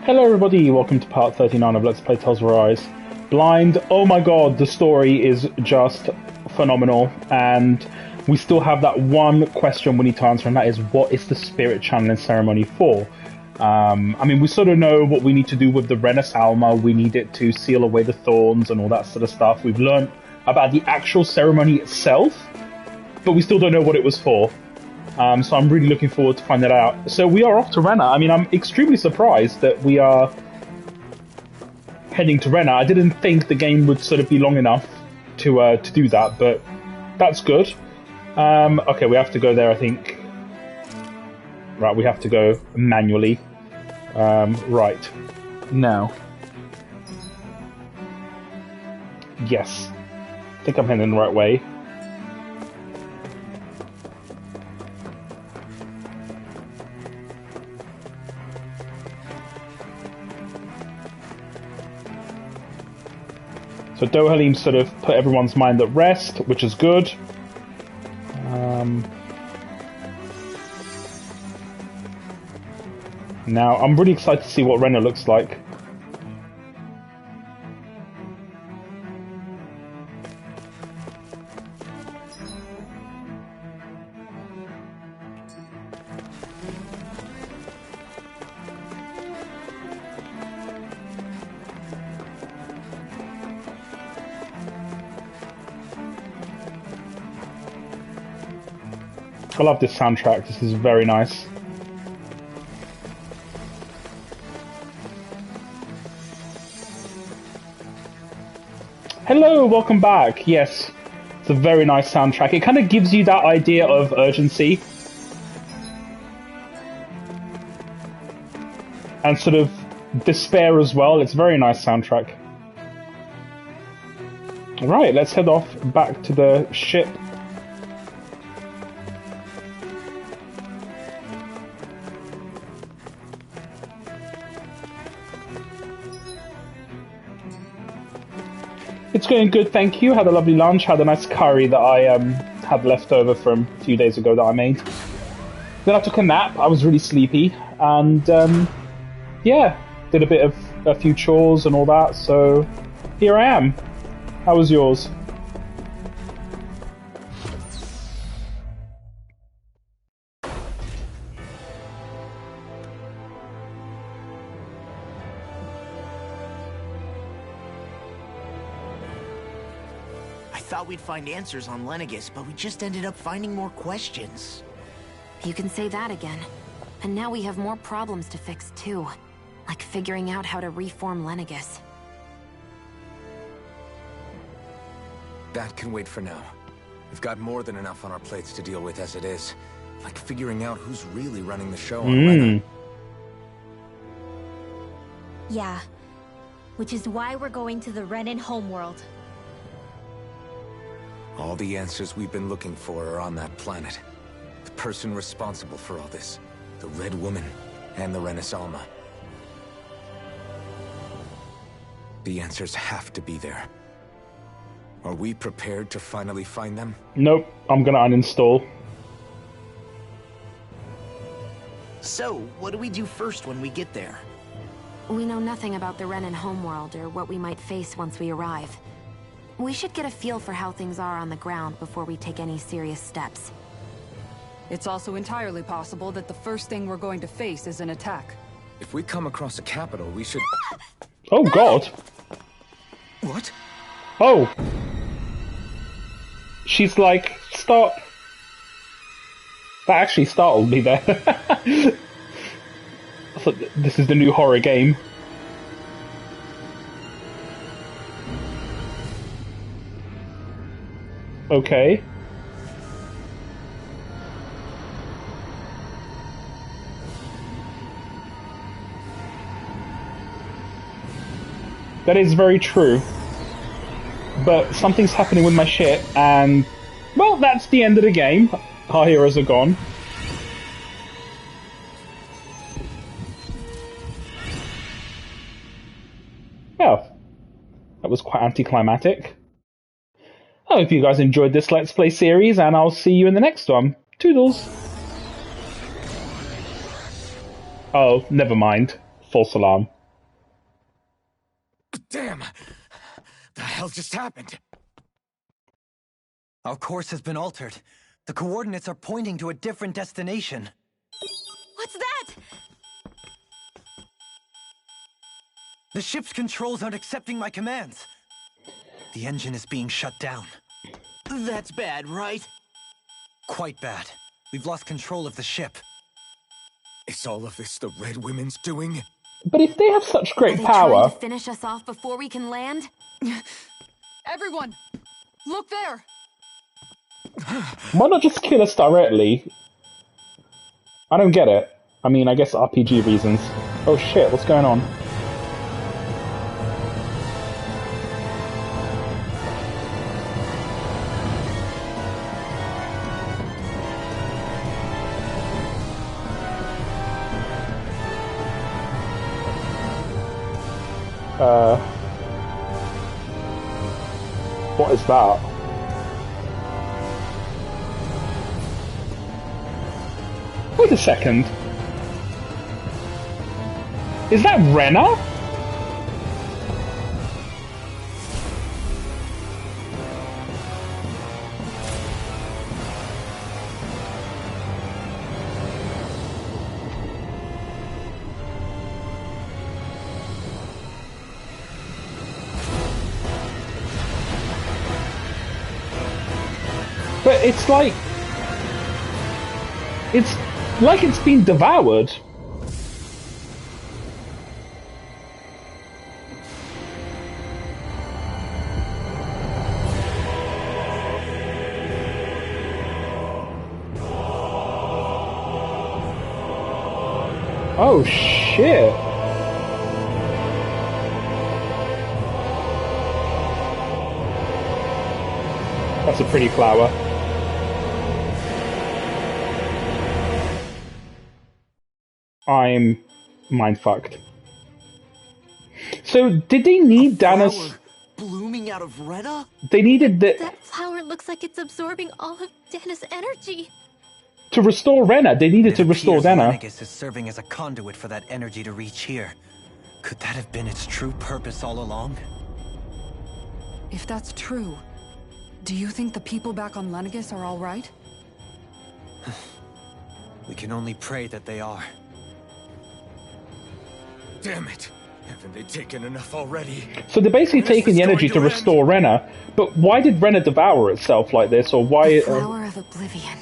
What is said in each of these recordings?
Hello everybody, welcome to part 39 of Let's Play Tales of Arise. Blind, oh my god, the story is just phenomenal, and we still have that one question we need to answer, and that is, what is the spirit channeling ceremony for? I mean, we sort of know what we need to do with the Renis Alma. We need it to seal away the thorns and all that sort of stuff. We've learned about the actual ceremony itself, but we still don't know what it was for. So I'm really looking forward to finding that out. So we are off to Rena. I mean, I'm extremely surprised that we are heading to Rena. I didn't think the game would sort of be long enough to do that, but that's good. Okay, we have to go there, I think. Right, we have to go manually. Right. Now. Yes. I think I'm heading the right way. So Dohalim sort of put everyone's mind at rest, which is good. Now, I'm really excited to see what Rena looks like. I love this soundtrack, this is very nice. Hello, welcome back. Yes, it's a very nice soundtrack. It kind of gives you that idea of urgency. And sort of despair as well. It's a very nice soundtrack. Alright, let's head off back to the ship. It's going good, thank you. Had a lovely lunch, had a nice curry that I had left over from a few days ago that I made. Then I took a nap, I was really sleepy, and yeah, did a few chores and all that, so here I am. How was yours? Thought we'd find answers on Lenegis, but we just ended up finding more questions. You can say that again. And now we have more problems to fix too. Like figuring out how to reform Lenegis. That can wait for now. We've got more than enough on our plates to deal with as it is. Like figuring out who's really running the show on Rena. Yeah. Which is why we're going to the Renan homeworld. All the answers we've been looking for are on that planet. The person responsible for all this, the Red Woman, and the Renis Alma. The answers have to be there. Are we prepared to finally find them? Nope, I'm gonna uninstall. So, what do we do first when we get there? We know nothing about the Renan homeworld or what we might face once we arrive. We should get a feel for how things are on the ground before we take any serious steps. It's also entirely possible that the first thing we're going to face is an attack. If we come across a capital, we should... Oh god! What? Oh! She's like, stop! That actually startled me there. I thought this is the new horror game. Okay. That is very true. But something's happening with my ship, and... well, that's the end of the game. Our heroes are gone. Oh. That was quite anticlimactic. I hope you guys enjoyed this Let's Play series, and I'll see you in the next one. Toodles! Oh, never mind. False alarm. Damn! The hell just happened? Our course has been altered. The coordinates are pointing to a different destination. What's that? The ship's controls aren't accepting my commands. The engine is being shut down. That's bad, right? Quite bad. We've lost control of the ship. Is all of this the Red Women's doing? But if they have such Are great they power, trying to finish us off before we can land? Everyone, look there! why not just kill us directly? I don't get it. I mean, I guess RPG reasons. Oh shit, what's going on? What is that? Wait a second. Is that Rena? But it's like it's been devoured. Oh shit. That's a pretty flower. I'm mind-fucked. So, did they need Dana's... Flower blooming out of Rena? They needed the... That flower looks like it's absorbing all of Dana's energy. To restore Rena, they needed to restore Dana. Lenegis is serving as a conduit for that energy to reach here. Could that have been its true purpose all along? If that's true, do you think the people back on Lenegis are all right? We can only pray that they are. Damn it! Haven't they taken enough already? So they're basically taking the energy to restore Rena, but why did Rena devour itself like this, or why... The Flower of Oblivion.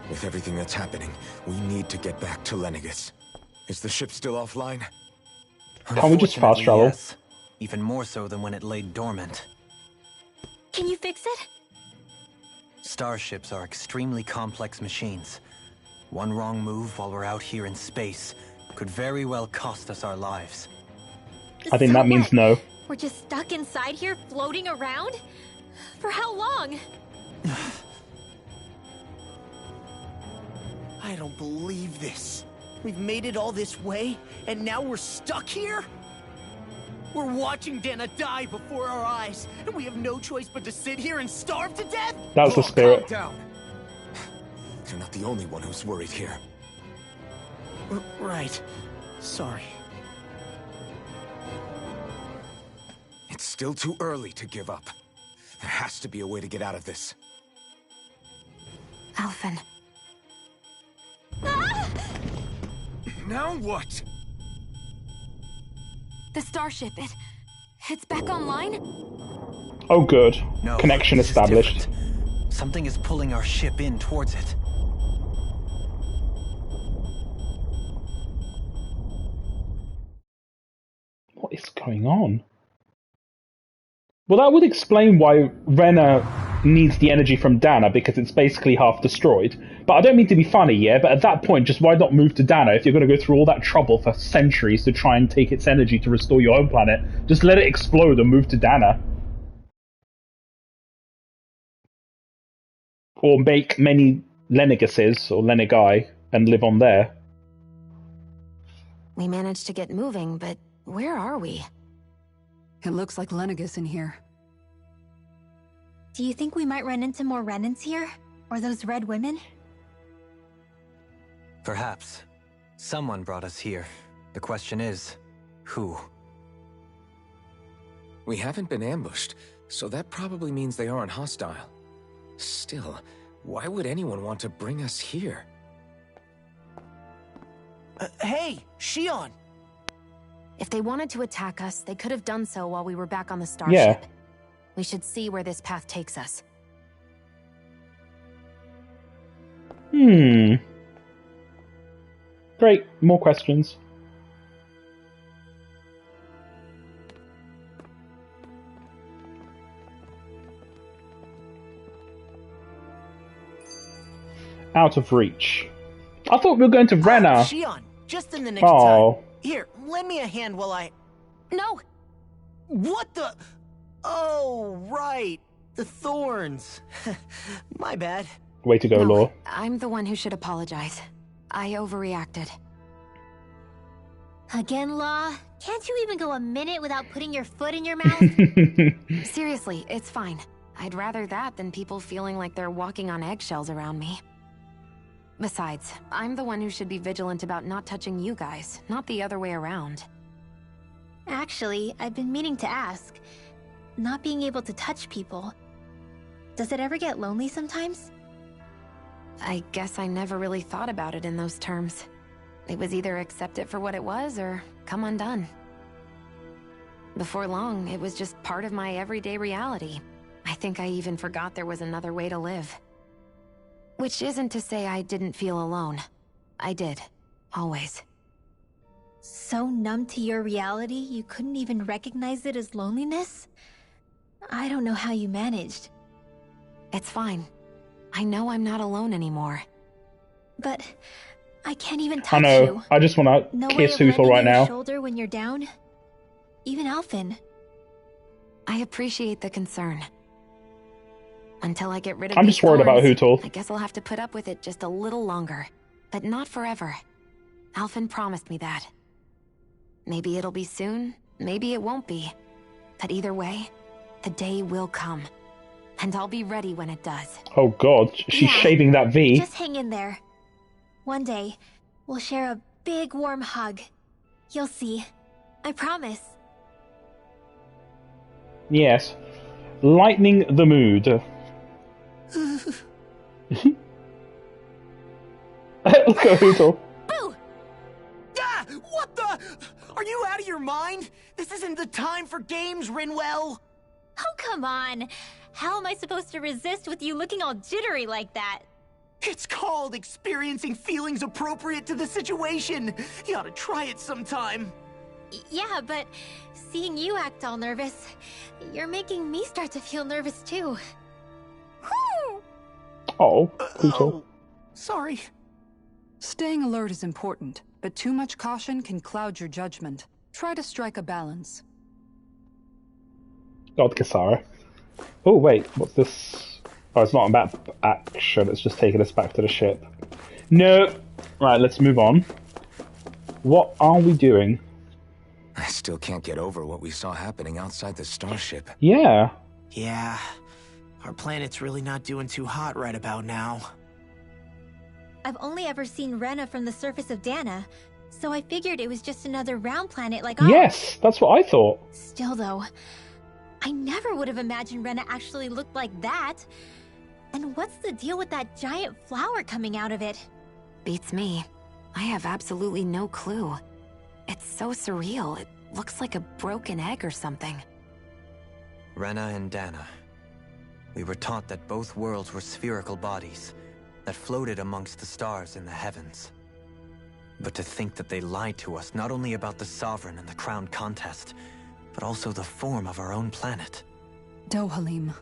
With everything that's happening, we need to get back to Lenegis. Is the ship still offline? Can't we just fast Unfortunately, travel? yes. Even more so than when it lay dormant. Can you fix it? Starships are extremely complex machines. One wrong move while we're out here in space could very well cost us our lives. I think So that means what? no. We're just stuck inside here, floating around? For how long? I don't believe this. We've made it all this way, and now we're stuck here? We're watching Dana die before our eyes, and we have no choice but to sit here and starve to death? That was the spirit. Calm down. You're not the only one who's worried here. Right. Sorry. It's still too early to give up. There has to be a way to get out of this. Alphen. Now what? The starship, it's back online? Oh good. No, Connection this is established. different. Something is pulling our ship in towards it. What is going on? Well, that would explain why Rena needs the energy from Dana, because it's basically half destroyed. But I don't mean to be funny, yeah? But at that point, just why not move to Dana if you're going to go through all that trouble for centuries to try and take its energy to restore your own planet? Just let it explode and move to Dana. Or make many Lenegises, or Lenegai, and live on there. We managed to get moving, but where are we? It looks like Lenegis in here. Do you think we might run into more Renans here? Or those red women? Perhaps. Someone brought us here. The question is, who? We haven't been ambushed, so that probably means they aren't hostile. Still, why would anyone want to bring us here? Hey, Shion! If they wanted to attack us, they could have done so while we were back on the starship. Yeah. We should see where this path takes us. Great, more questions. Out of reach. I thought we were going to Rena. Shion, just in the nick of Oh. time. Here, lend me a hand while I... No! What the... Oh, right. The thorns. My bad. Way to go, No, Law. I'm the one who should apologize. I overreacted. Again, Law? Can't you even go a minute without putting your foot in your mouth? Seriously, it's fine. I'd rather that than people feeling like they're walking on eggshells around me. Besides, I'm the one who should be vigilant about not touching you guys, not the other way around. Actually, I've been meaning to ask. Not being able to touch people, does it ever get lonely sometimes? I guess I never really thought about it in those terms. It was either accept it for what it was or come undone. Before long, it was just part of my everyday reality. I think I even forgot there was another way to live. Which isn't to say I didn't feel alone. I did. Always. So numb to your reality, you couldn't even recognize it as loneliness? I don't know how you managed. It's fine. I know I'm not alone anymore. But I can't even I touch know. you. I just want to No way kiss of Hootle lending right your now. shoulder when you're down. Even Alphen. I appreciate the concern. Until I get rid of I'm these just worried about thorns, Hootle. I guess I'll have to put up with it just a little longer. But not forever. Alphen promised me that. Maybe it'll be soon, maybe it won't be. But either way, the day will come. And I'll be ready when it does. Oh god, she's Yeah. shaving that V. Just hang in there. One day, we'll share a big warm hug. You'll see. I promise. Yes. Lightening the mood. Look at Hootle. Boo! Ah! What the... Are you out of your mind? This isn't the time for games, Rinwell. Oh, come on. How am I supposed to resist with you looking all jittery like that? It's called experiencing feelings appropriate to the situation. You ought to try it sometime. Yeah, but seeing you act all nervous, you're making me start to feel nervous too. Whew! Oh, Hootle. Sorry. Staying alert is important, but too much caution can cloud your judgment. Try to strike a balance. God, Kisara. Oh, wait, what's this? Oh, it's not a map action, it's just taking us back to the ship. No! Right, let's move on. What are we doing? I still can't get over what we saw happening outside the starship. Yeah. Yeah, our planet's really not doing too hot right about now. I've only ever seen Rena from the surface of Dana, so I figured it was just another round planet like ours. Yes, that's what I thought. Still though, I never would have imagined Rena actually looked like that. And what's the deal with that giant flower coming out of it? Beats me. I have absolutely no clue. It's so surreal. It looks like a broken egg or something. Rena and Dana. We were taught that both worlds were spherical bodies that floated amongst the stars in the heavens. But to think that they lied to us not only about the Sovereign and the Crown contest, but also the form of our own planet. Dohalim.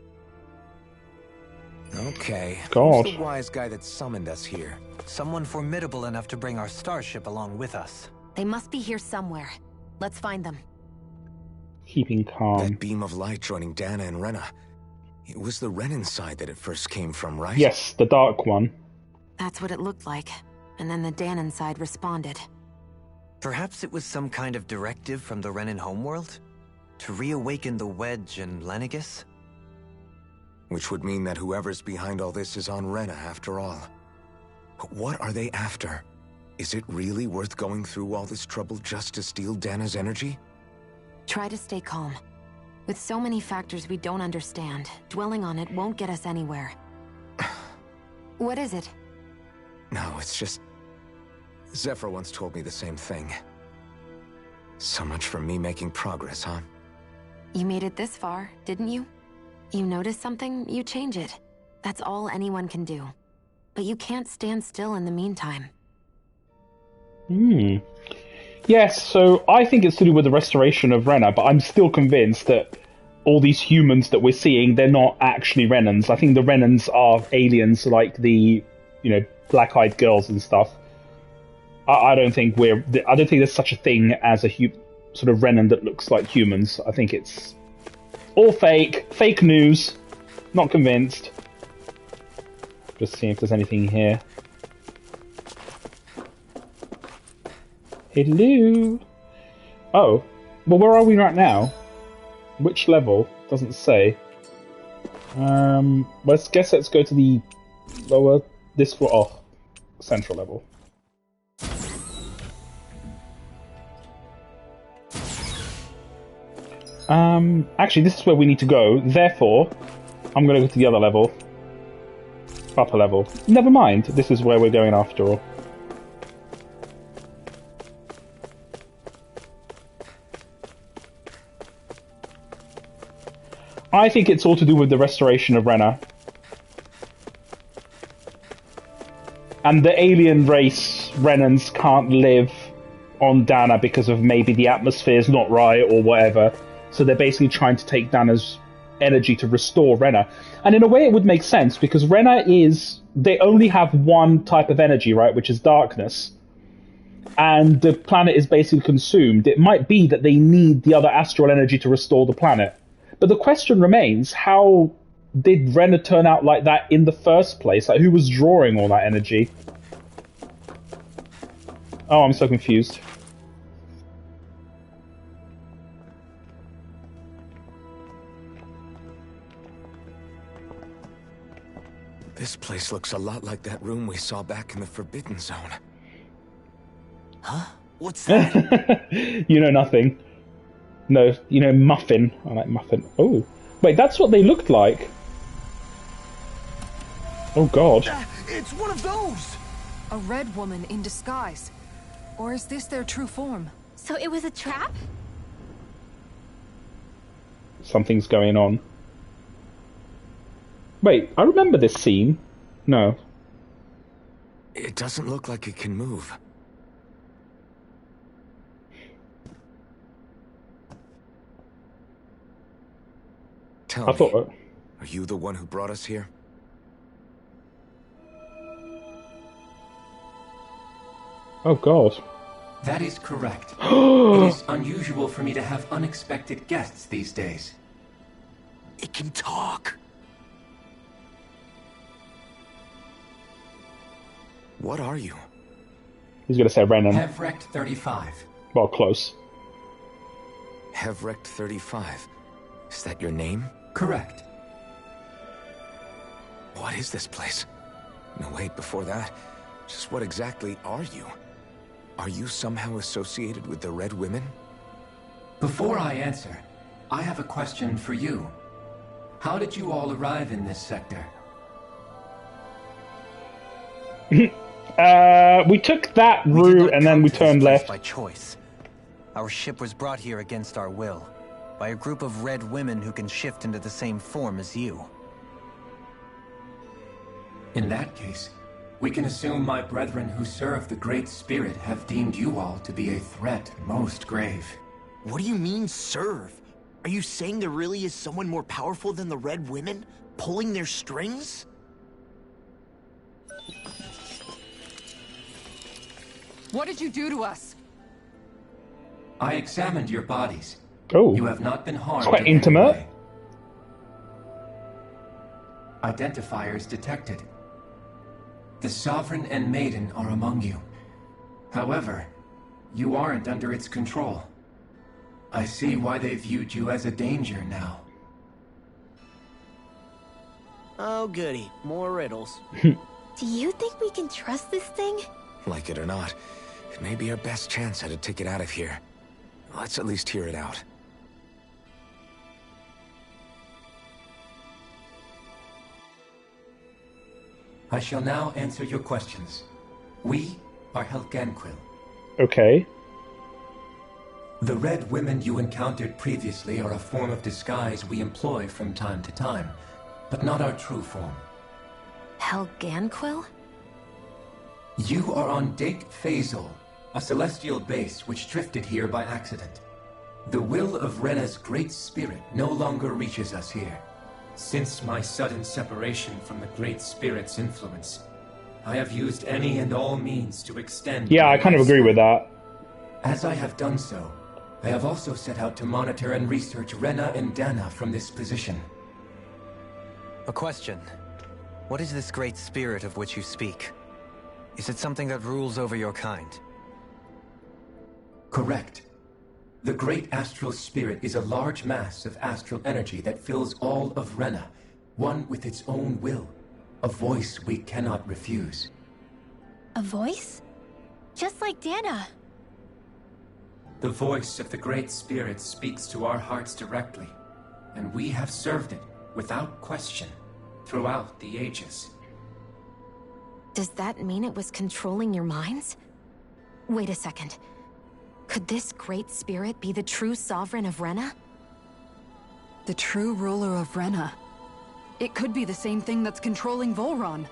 Okay, God. who's the wise guy that summoned us here? Someone formidable enough to bring our starship along with us. They must be here somewhere. Let's find them. Keeping calm. That beam of light joining Dana and Rena. It was the Renan side that it first came from, right? Yes, the dark one. That's what it looked like. And then the Danon side responded. Perhaps it was some kind of directive from the Renan homeworld? To reawaken the Wedge and Lenegis? Which would mean that whoever's behind all this is on Rena after all. But what are they after? Is it really worth going through all this trouble just to steal Dana's energy? Try to stay calm. With so many factors we don't understand, dwelling on it won't get us anywhere. What is it? No, it's just... Zephyr once told me the same thing. So much for me making progress, huh? You made it this far, didn't you? You notice something, you change it. That's all anyone can do. But you can't stand still in the meantime. Yes, so I think it's to do with the restoration of Rena, but I'm still convinced that all these humans that we're seeing, they're not actually Renans. I think the Renans are aliens like the, black-eyed girls and stuff. I don't think there's such a thing as a sort of Renan that looks like humans. I think it's all fake news. Not convinced. Just seeing if there's anything here. Hello. Oh, well, where are we right now? Which level? Doesn't say. Let's go to the lower. Central level. Actually, this is where we need to go. Therefore, I'm going to go to the other level. Upper level. Never mind. This is where we're going after all. I think it's all to do with the restoration of Rena. And the alien race, Renans, can't live on Dana because of maybe the atmosphere's not right or whatever. So they're basically trying to take Dana's energy to restore Rena. And in a way it would make sense, because they only have one type of energy, right, which is darkness. And the planet is basically consumed. It might be that they need the other astral energy to restore the planet. But the question remains, how did Rena turn out like that in the first place? Like, who was drawing all that energy? Oh, I'm so confused. This place looks a lot like that room we saw back in the Forbidden Zone. Huh? What's that? You know nothing. No, Muffin. I like Muffin. Oh, wait, that's what they looked like. Oh, God. It's one of those! A red woman in disguise. Or is this their true form? So it was a trap? Something's going on. Wait, I remember this scene. No. It doesn't look like it can move. Tell me, are you the one who brought us here? Oh, God. That is correct. It is unusual for me to have unexpected guests these days. It can talk. What are you? He's gonna say Renan. Hevrect 35. Well, close. Hevrect 35. Is that your name? Correct. What is this place? No, wait, before that, just what exactly are you? Are you somehow associated with the Red Women? Before I answer, I have a question for you. How did you all arrive in this sector? We took that route and then we turned left. By choice. Our ship was brought here against our will, by a group of red women who can shift into the same form as you. In that case, we can assume my brethren who serve the Great Spirit have deemed you all to be a threat most grave. What do you mean, serve? Are you saying there really is someone more powerful than the Red Women, pulling their strings? What did you do to us? I examined your bodies. Oh, you have not been harmed. It's quite intimate. Identifiers detected. The Sovereign and Maiden are among you. However, you aren't under its control. I see why they viewed you as a danger now. Oh, goody. More riddles. Do you think we can trust this thing? Like it or not, it may be our best chance at a ticket out of here. Let's at least hear it out. I shall now answer your questions. We are Helganquil. Okay. The red women you encountered previously are a form of disguise we employ from time to time, but not our true form. Helganquil? You are on Dake Phasol, a celestial base which drifted here by accident. The will of Rena's great spirit no longer reaches us here. Since my sudden separation from the great spirit's influence, I have used any and all means to extend... Yeah, I kind of agree with that. As I have done so, I have also set out to monitor and research Rena and Dana from this position. A question. What is this great spirit of which you speak? Is it something that rules over your kind? Correct. The great astral spirit is a large mass of astral energy that fills all of Rena, one with its own will, a voice we cannot refuse. A voice? Just like Dana. The voice of the great spirit speaks to our hearts directly, and we have served it, without question, throughout the ages. Does that mean it was controlling your minds? Wait a second. Could this great spirit be the true sovereign of Rena? The true ruler of Rena. It could be the same thing that's controlling Volron.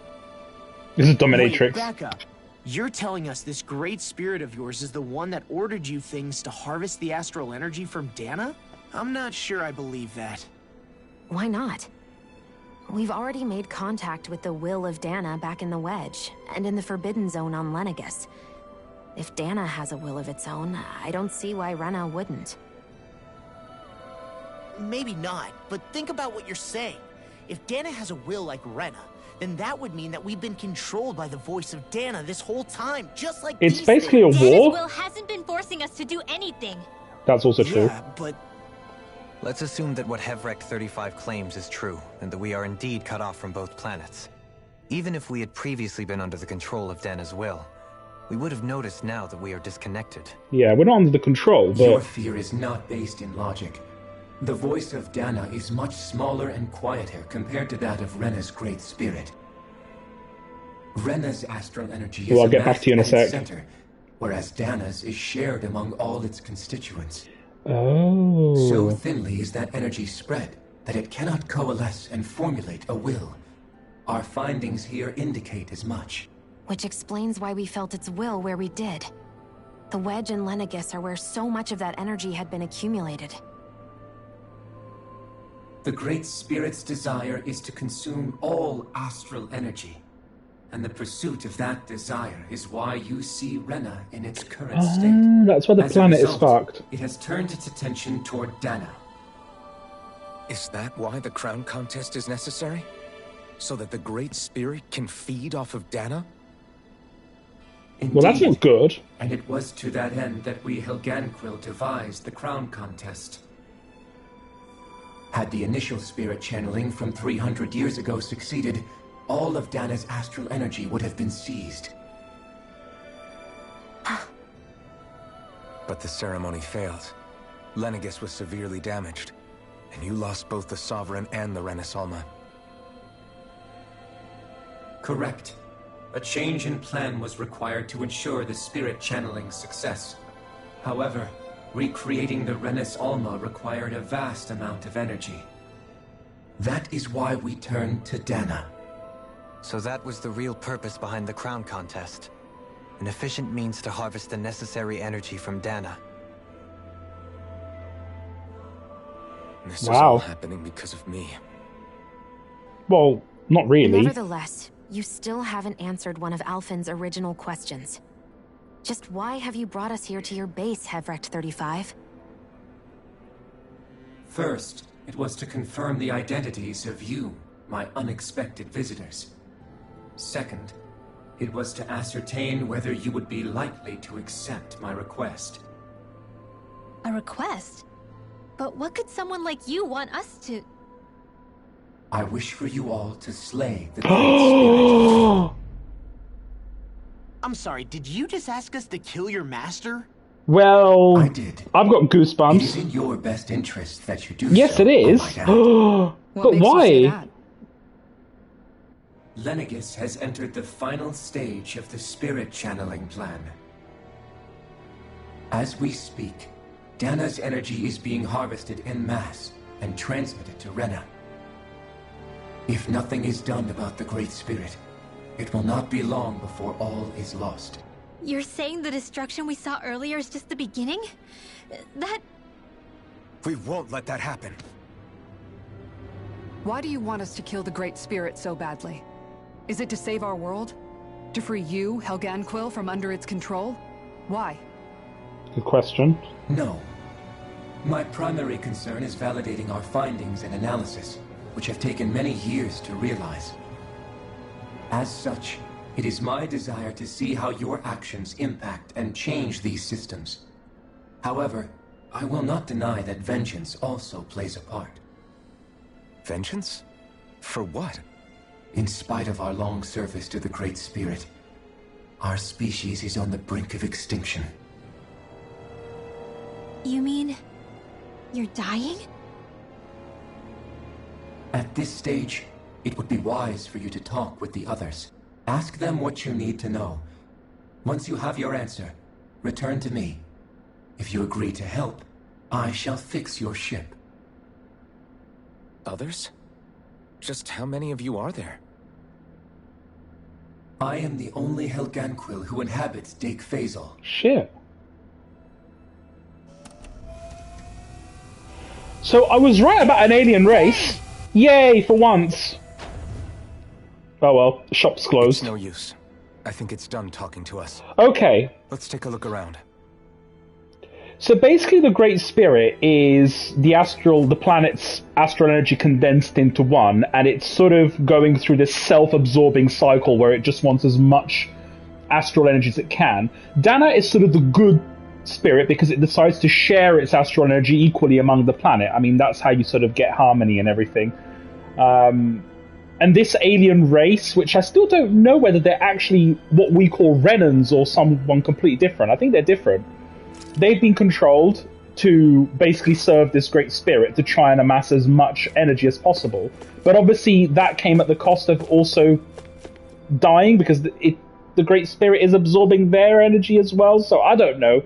This is Dominatrix. Wait, back up. You're telling us this great spirit of yours is the one that ordered you things to harvest the astral energy from Dana? I'm not sure I believe that. Why not? We've already made contact with the will of Dana back in the Wedge, and in the Forbidden Zone on Lenegus. If Dana has a will of its own, I don't see why Rena wouldn't. Maybe not, but think about what you're saying. If Dana has a will like Rena, then that would mean that we've been controlled by the voice of Dana this whole time, just like It's these basically a things. Dana's war. will hasn't been forcing us to do anything. That's also true. Yeah, but Let's assume that what Hevrek 35 claims is true, and that we are indeed cut off from both planets. Even if we had previously been under the control of Dana's will, we would have noticed now that we are disconnected. Yeah, we're not under the control, Your but fear is not based in logic. The voice of Dana is much smaller and quieter compared to that of Rena's great spirit. Rena's astral energy is Well, I'll get back to you in a amassed at sec. its center, whereas Dana's is shared among all its constituents. oh, So thinly is that energy spread that it cannot coalesce and formulate a will. Our findings here indicate as much. Which explains why we felt its will where we did. The Wedge and Lenegus are where so much of that energy had been accumulated. The Great Spirit's desire is to consume all astral energy. And the pursuit of that desire is why you see Rena in its current state. that's why the As a planet is result, fucked. It has turned its attention toward Dana. Is that why the crown contest is necessary? So that the Great Spirit can feed off of Dana? Well, that's Indeed, not good. and it was to that end that we Helganquil devised the crown contest. Had the initial spirit channeling from 300 years ago succeeded, all of Dana's astral energy would have been seized. But the ceremony failed. Lenegus was severely damaged, and you lost both the Sovereign and the Renasalma. Correct. A change in plan was required to ensure the spirit channeling success. However, recreating the Renis Alma required a vast amount of energy. That is why we turned to Dana. So that was the real purpose behind the crown contest. An efficient means to harvest the necessary energy from Dana. This is Wow. all happening because of me. Well, not really. Nevertheless, you still haven't answered one of Alphen's original questions. Just why have you brought us here to your base, Hevrect 35? First, it was to confirm the identities of you, my unexpected visitors. Second, it was to ascertain whether you would be likely to accept my request. A request? But what could someone like you want us to... I wish for you all to slay the Great Spirit. I'm sorry, did you just ask us to kill your master? Well, I did. I've got It goosebumps. is in your best interest that you do Yes, so. it is. I might add. What But makes you say why? that? Lenegis has entered the final stage of the spirit channeling plan. As we speak, Dana's energy is being harvested en masse and transmitted to Rena. If nothing is done about the Great Spirit, it will not be long before all is lost. You're saying the destruction we saw earlier is just the beginning? That... We won't let that happen. Why do you want us to kill the Great Spirit so badly? Is it to save our world? To free you, Helganquil, from under its control? Why? Good question. No. My primary concern is validating our findings and analysis, which have taken many years to realize. As such, it is my desire to see how your actions impact and change these systems. However, I will not deny that vengeance also plays a part. Vengeance? For what? In spite of our long service to the Great Spirit, our species is on the brink of extinction. You mean... you're dying? At this stage, it would be wise for you to talk with the others. Ask them what you need to know. Once you have your answer, return to me. If you agree to help, I shall fix your ship. Others? Just how many of you are there? I am the only Helganquil who inhabits Dake Faisal. Shit. So I was right about an alien race. Yay, for once. Oh well, the shop's It's closed. no use. I think it's done talking to us. Okay, Let's take a look around. so basically the Great Spirit is the planet's astral energy condensed into one, and it's sort of going through this self-absorbing cycle where it just wants as much astral energy as it can. Dana is sort of the good spirit because it decides to share its astral energy equally among the planet. I mean, that's how you sort of get harmony and everything. And this alien race, which I still don't know whether they're actually what we call Renans or someone completely different. I think they're different. They've been controlled to basically serve this Great Spirit to try and amass as much energy as possible. But obviously that came at the cost of also dying because the Great Spirit is absorbing their energy as well. So I don't know.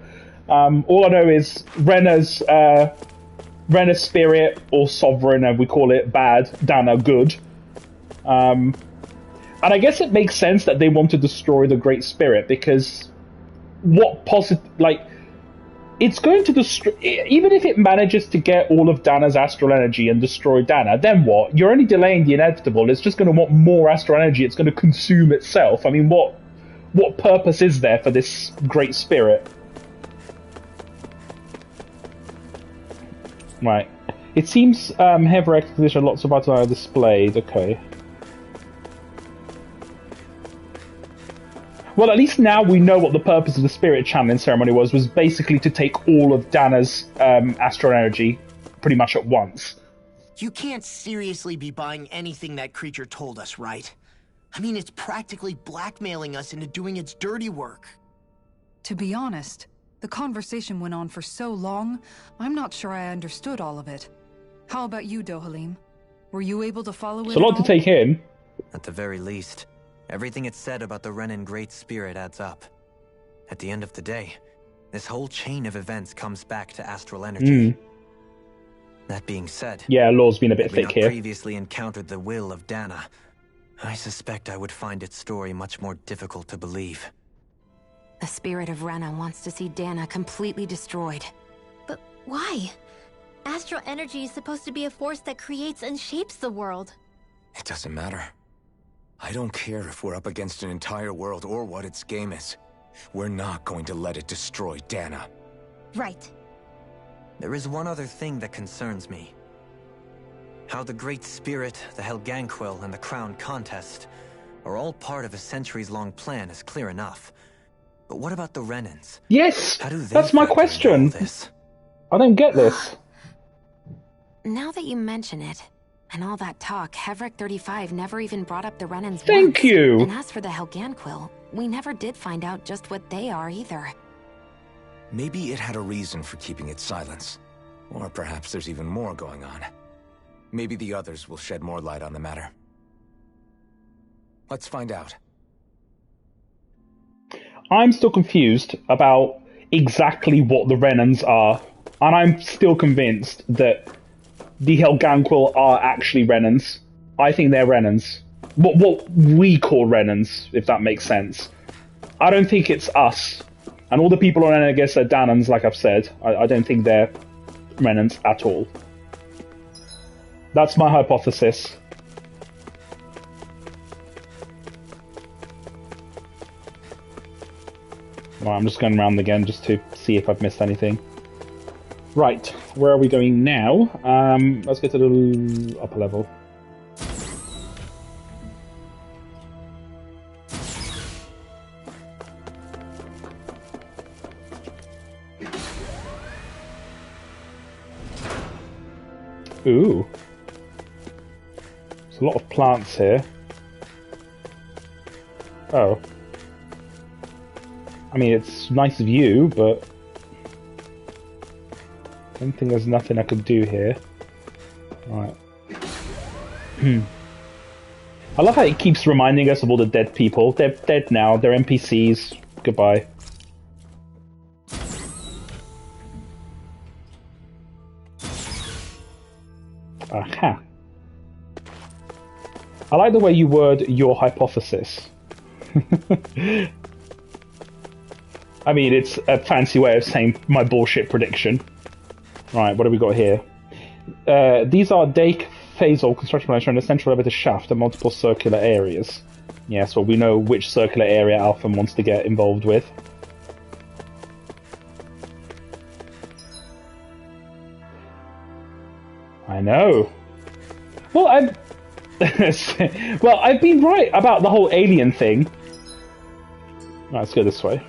All I know is Rena's spirit, or sovereign, as we call it, bad, Dana good. And I guess it makes sense that they want to destroy the Great Spirit because it's going to destroy. Even if it manages to get all of Dana's astral energy and destroy Dana, then what? You're only delaying the inevitable. It's just going to want more astral energy. It's going to consume itself. I mean, what purpose is there for this Great Spirit? Right. It seems Heavy Expedition, lots of items are displayed. Okay. Well, at least now we know what the purpose of the spirit channeling ceremony was basically to take all of Dana's astral energy pretty much at once. You can't seriously be buying anything that creature told us, right? I mean, it's practically blackmailing us into doing its dirty work. To be honest, the conversation went on for so long, I'm not sure I understood all of it. How about you, Dohalim? Were you able to follow it? It's a lot to take in. At the very least, everything it said about the Renan Great Spirit adds up. At the end of the day, this whole chain of events comes back to astral energy. That being said, yeah, Law's been a bit had we thick not here. previously encountered the will of Dana, I suspect I would find its story much more difficult to believe. The spirit of Rena wants to see Dana completely destroyed. But why? Astral energy is supposed to be a force that creates and shapes the world. It doesn't matter. I don't care if we're up against an entire world or what its game is. We're not going to let it destroy Dana. Right. There is one other thing that concerns me. How the Great Spirit, the Helganquil, and the Crown Contest are all part of a centuries-long plan is clear enough. But what about the Renans? Yes, How do they that's my factor into question. all this? I don't get this. Now that you mention it, And all that talk, Hevric 35 never even brought up the Renans Thank once. you! And as for the Helganquil, we never did find out just what they are either. Maybe it had a reason for keeping its silence. Or perhaps there's even more going on. Maybe the others will shed more light on the matter. Let's find out. I'm still confused about exactly what the Renans are. And I'm still convinced that the Helganquil are actually Renans. I think they're Renans. What we call Renans, if that makes sense. I don't think it's us. And all the people on Energus are Danans, like I've said. I don't think they're Renans at all. That's my hypothesis. Well, I'm just going around again just to see if I've missed anything. Right, where are we going now? Let's get to the upper level. Ooh. There's a lot of plants here. Oh. I mean, it's nice view, but I don't think there's nothing I could do here. Right. I love how it keeps reminding us of all the dead people. They're dead now. They're NPCs. Goodbye. Aha. I like the way you word your hypothesis. I mean, it's a fancy way of saying my bullshit prediction. Right, what have we got here? These are Dake phasal construction lines showing a central elevator shaft and multiple circular areas. Yes, well, we know which circular area Alphen wants to get involved with. I know. Well, I've been right about the whole alien thing. Right, let's go this way.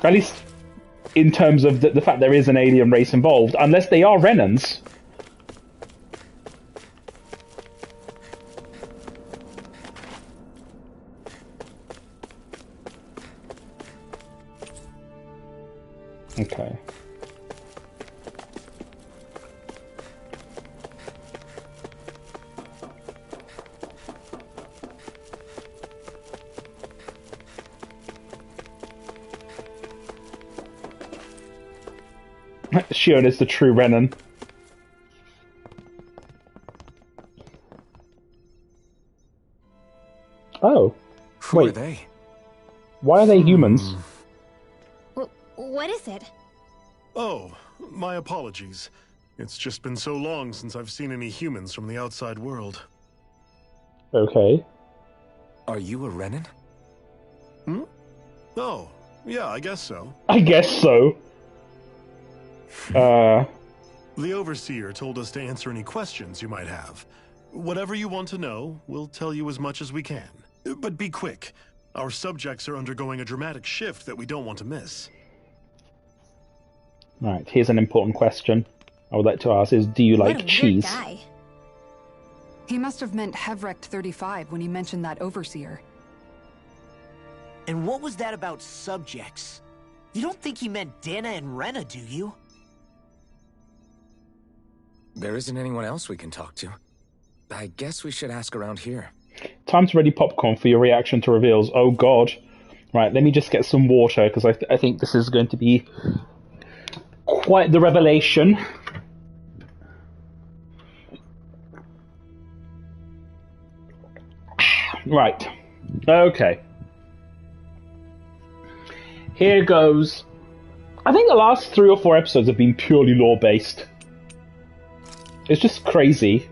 At least in terms of the fact there is an alien race involved, unless they are Renans. Okay. Shion is the true Renan. Oh. Who Wait. are they? Why are they humans? What is it? Oh, my apologies. It's just been so long since I've seen any humans from the outside world. Okay. Are you a Renan? Hmm? Oh, yeah, I guess so. I guess so. The Overseer told us to answer any questions you might have. Whatever you want to know, we'll tell you as much as we can. But be quick. Our subjects are undergoing a dramatic shift that we don't want to miss. Right, here's an important question I would like to ask is, do you like What a cheese? weird guy. He must have meant Hevrecht 35 when he mentioned that Overseer. And what was that about subjects? You don't think he meant Dana and Rena, do you? There isn't anyone else we can talk to. I guess we should ask around here. Time to ready popcorn for your reaction to reveals. Oh god. Right, let me just get some water, because I think this is going to be quite the revelation. Right. Okay. Here goes. I think the last 3 or 4 episodes have been purely lore-based. It's just crazy.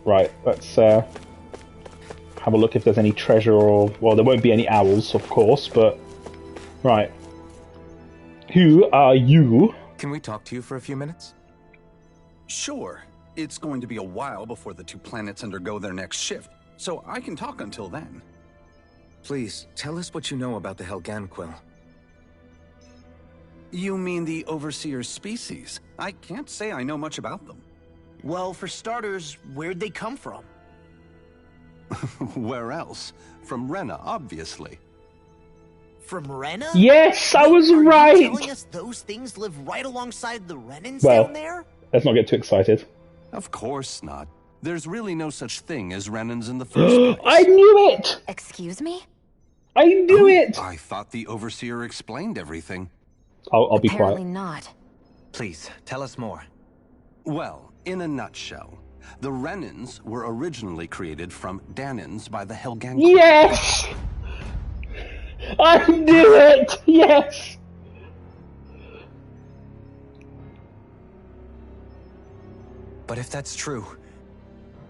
Right, let's have a look if there's any treasure or... Well, there won't be any owls, of course, but... Right. Who are you? Can we talk to you for a few minutes? Sure. It's going to be a while before the 2 planets undergo their next shift, so I can talk until then. Please, tell us what you know about the Helganquil. You mean the Overseer species? I can't say I know much about them. Well, for starters, where'd they come from? Where else? From Rena, obviously. From Rena? Yes, I was Are right! you telling us those things live right alongside the Renans Well, down there? let's not get too excited. Of course not. There's really no such thing as Renans in the first place. I knew it! Excuse me? I knew it! I thought the Overseer explained everything. I'll be Apparently quiet. not. Please, tell us more. Well, in a nutshell, the Renans were originally created from Danans by the Helganquil. Yes! I knew it! Yes! But if that's true,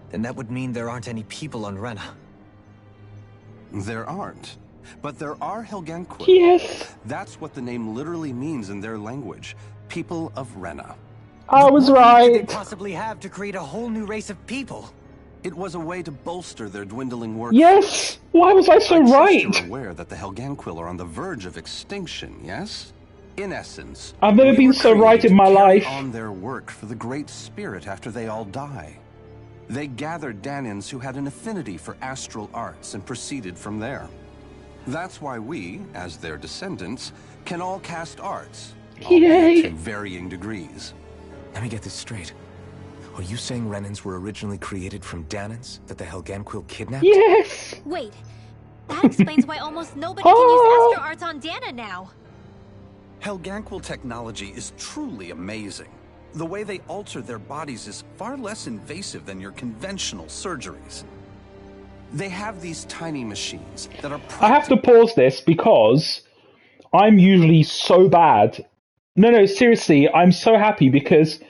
then that would mean there aren't any people on Rena. There aren't. But there are Helganquil. Yes! That's what the name literally means in their language. People of Rena. I was What could they right! possibly have to create a whole new race of people? It was a way to bolster their dwindling work. Yes! Why was I so I trust right? you're aware that the Helganquil are on the verge of extinction, yes? In essence, I've never we been were so right created in my to carry life. on their work for the Great Spirit after they all die. They gathered Danans who had an affinity for astral arts and proceeded from there. That's why we, as their descendants, can all cast arts, Yay! albeit to varying degrees. Let me get this straight. Are you saying Renans were originally created from Danans that the Helganquil kidnapped? Yes! Wait, that explains why almost nobody can use Astro Arts on Dana now. Helganquil technology is truly amazing. The way they alter their bodies is far less invasive than your conventional surgeries. They have these tiny machines that are... I have to pause this because I'm usually so bad. No, seriously, I'm so happy because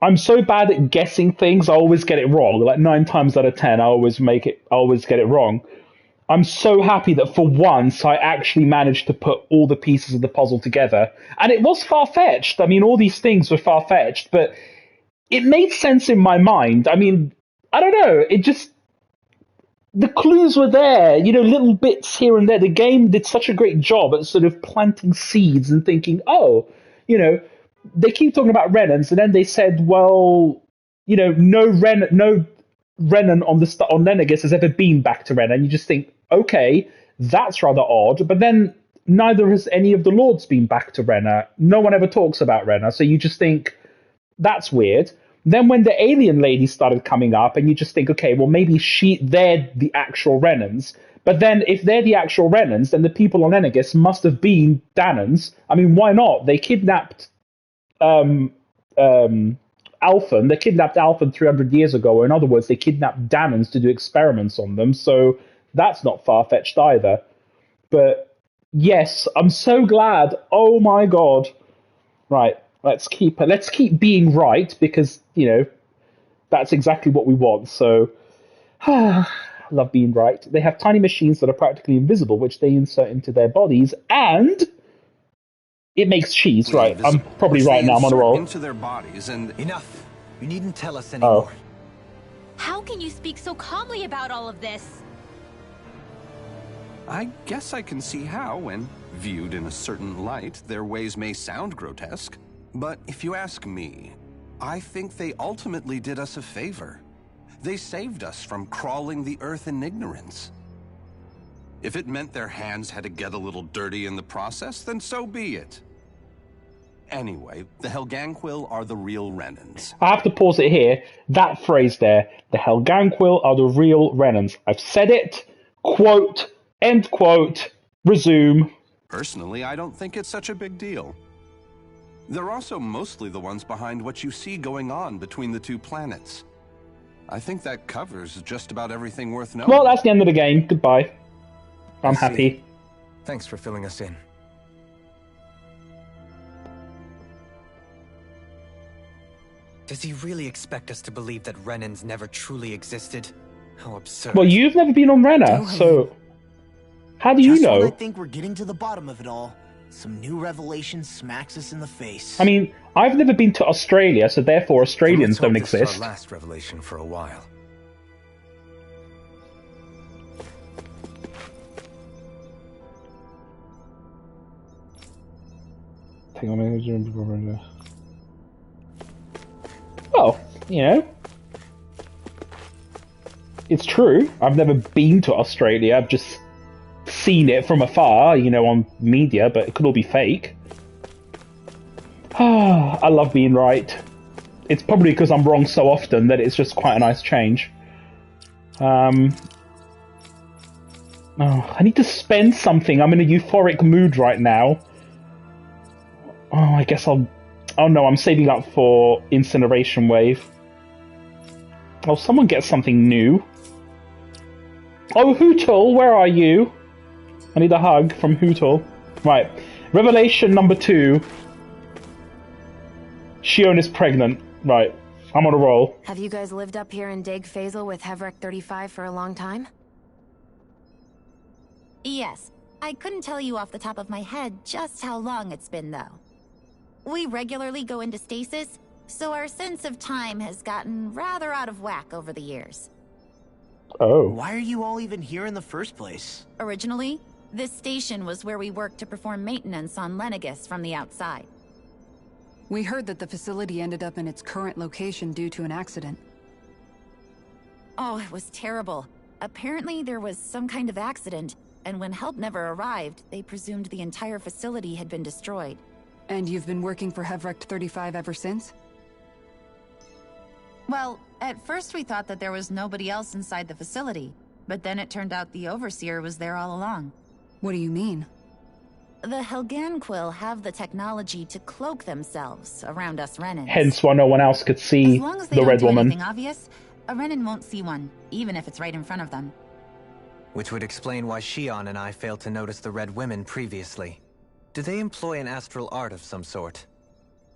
I'm so bad at guessing things, I always get it wrong. Like 9 times out of 10, I always get it wrong. I'm so happy that for once I actually managed to put all the pieces of the puzzle together. And it was far-fetched. I mean, all these things were far-fetched, but it made sense in my mind. I mean, I don't know, it just... The clues were there, little bits here and there. The game did such a great job at sort of planting seeds and thinking, they keep talking about Renans, and then they said, well, no Renan on Lenegis has ever been back to Rena, and you just think, okay, that's rather odd. But then neither has any of the Lords been back to Rena. No one ever talks about Rena, so you just think, that's weird. Then when the alien lady started coming up, and you just think, okay, well, maybe they're the actual Renans. But then if they're the actual Renans, then the people on Lenegis must have been Danans. I mean, why not? They kidnapped Alphen. They kidnapped Alphen 300 years ago, or in other words, they kidnapped Danans to do experiments on them, so that's not far-fetched either. But yes, I'm so glad. Oh my god. Right. Let's keep being right, because, that's exactly what we want. So, love being right. They have tiny machines that are practically invisible, which they insert into their bodies, and it makes cheese. Right, I'm probably right now. I'm on a roll. Into their bodies and... Enough. You needn't tell us anymore. How can you speak so calmly about all of this? I guess I can see how, when viewed in a certain light, their ways may sound grotesque. But if you ask me, I think they ultimately did us a favor. They saved us from crawling the earth in ignorance. If it meant their hands had to get a little dirty in the process, then so be it. Anyway, the Helganquil are the real Renans. I have to pause it here. That phrase there, the Helganquil are the real Renans. I've said it. Quote, end quote, resume. Personally, I don't think it's such a big deal. They're also mostly the ones behind what you see going on between the two planets. I think that covers just about everything worth knowing. Well, that's the end of the game. Goodbye. I'm I see. happy. Thanks for filling us in. Does he really expect us to believe that Renans never truly existed? How absurd. Well, you've never been on Rena, so how do you Just when know? I think we're getting to the bottom of it all, some new revelation smacks us in the face. I mean, I've never been to Australia, so therefore Australians Let's hope don't this is exist. our last revelation for a while. Oh, you know, it's true. I've never been to Australia. I've just seen it from afar, you know, on media, but it could all be fake. I love being right. It's probably because I'm wrong so often that it's just quite a nice change. Oh, I need to spend something. I'm in a euphoric mood right now. Oh, I guess I'll... Oh no, I'm saving up for Incineration Wave. Oh, someone get something new. Oh, Hootle, where are you? I need a hug from Hootle. Right. Revelation number 2. Shion is pregnant. Right. I'm on a roll. Have you guys lived up here in Daeg Fazel with Hevrek 35 for a long time? Yes. I couldn't tell you off the top of my head just how long it's been, though. We regularly go into stasis, so our sense of time has gotten rather out of whack over the years. Oh. Why are you all even here in the first place? Originally, this station was where we worked to perform maintenance on Lenegis from the outside. We heard that the facility ended up in its current location due to an accident. Oh, it was terrible. Apparently there was some kind of accident, and when help never arrived, they presumed the entire facility had been destroyed. And you've been working for Hevrek 35 ever since? Well, at first we thought that there was nobody else inside the facility, but then it turned out the Overseer was there all along. What do you mean? The Helganquil have the technology to cloak themselves around us Renans. Hence why no one else could see as long as they the don't Red do Woman. anything obvious, a Renan won't see one, even if it's right in front of them. Which would explain why Shion and I failed to notice the Red Women previously. Do they employ an astral art of some sort?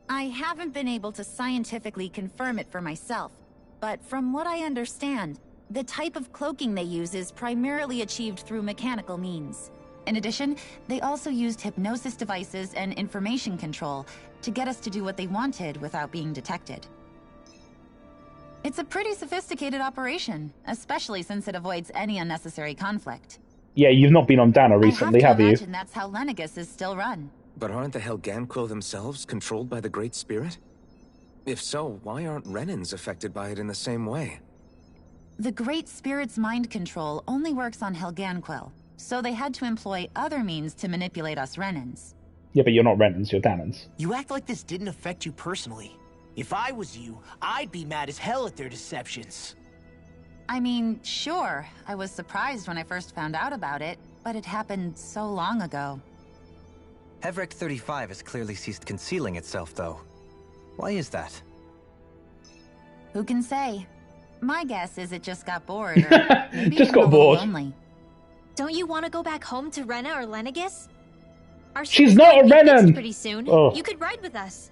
I haven't been able to scientifically confirm it for myself, but from what I understand, the type of cloaking they use is primarily achieved through mechanical means. In addition, they also used hypnosis devices and information control to get us to do what they wanted without being detected. It's a pretty sophisticated operation, especially since it avoids any unnecessary conflict. Yeah, you've not been on Dana recently, have you? I have to imagine that's how Lenegis is still run. But aren't the Helganquil themselves controlled by the Great Spirit? If so, why aren't Renans affected by it in the same way? The Great Spirit's mind control only works on Helganquil, so they had to employ other means to manipulate us Renans. Yeah, but you're not Renans, you're Danans. You act like this didn't affect you personally. If I was you, I'd be mad as hell at their deceptions. I mean, sure, I was surprised when I first found out about it, but it happened so long ago. Hevrek 35 has clearly ceased concealing itself, though. Why is that? Who can say? My guess is it just got bored, or maybe Just even got a little bored. lonely. Don't you want to go back home to Rena or Lenegis? Our She's school's not gonna a be fixed Renan! pretty soon. Oh. You could ride with us.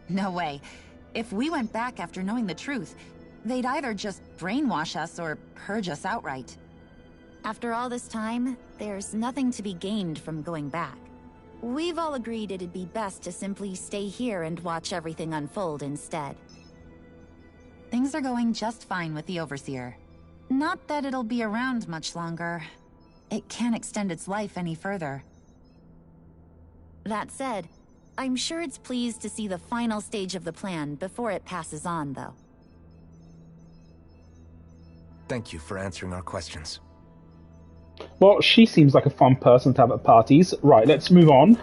No way. If we went back after knowing the truth, they'd either just brainwash us or purge us outright. After all this time, there's nothing to be gained from going back. We've all agreed it'd be best to simply stay here and watch everything unfold instead. Things are going just fine with the Overseer. Not that it'll be around much longer. It can't extend its life any further. That said, I'm sure it's pleased to see the final stage of the plan before it passes on, though. Thank you for answering our questions. Well, she seems like a fun person to have at parties. Right, let's move on.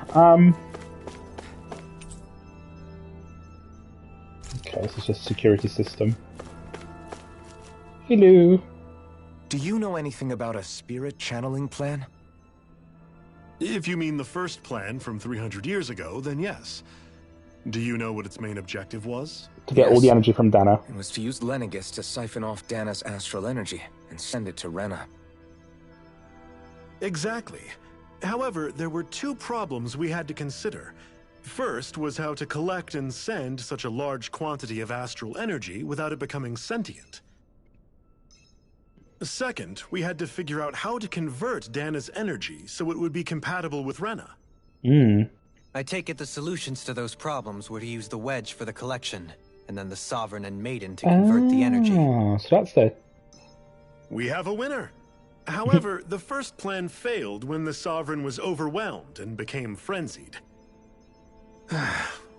Okay, this is just a security system. Hello. Do you know anything about a spirit channeling plan? If you mean the first plan from 300 years ago, then yes. Do you know what its main objective was? To get all the energy from Dana. It was to use Lenegis to siphon off Dana's astral energy and send it to Rena. Exactly. However, there were two problems we had to consider. First was how to collect and send such a large quantity of astral energy without it becoming sentient. Second, we had to figure out how to convert Dana's energy so it would be compatible with Rena. I take it the solutions to those problems were to use the wedge for the collection, and then the Sovereign and Maiden to convert the energy. So that's the... We have a winner. However, the first plan failed when the Sovereign was overwhelmed and became frenzied.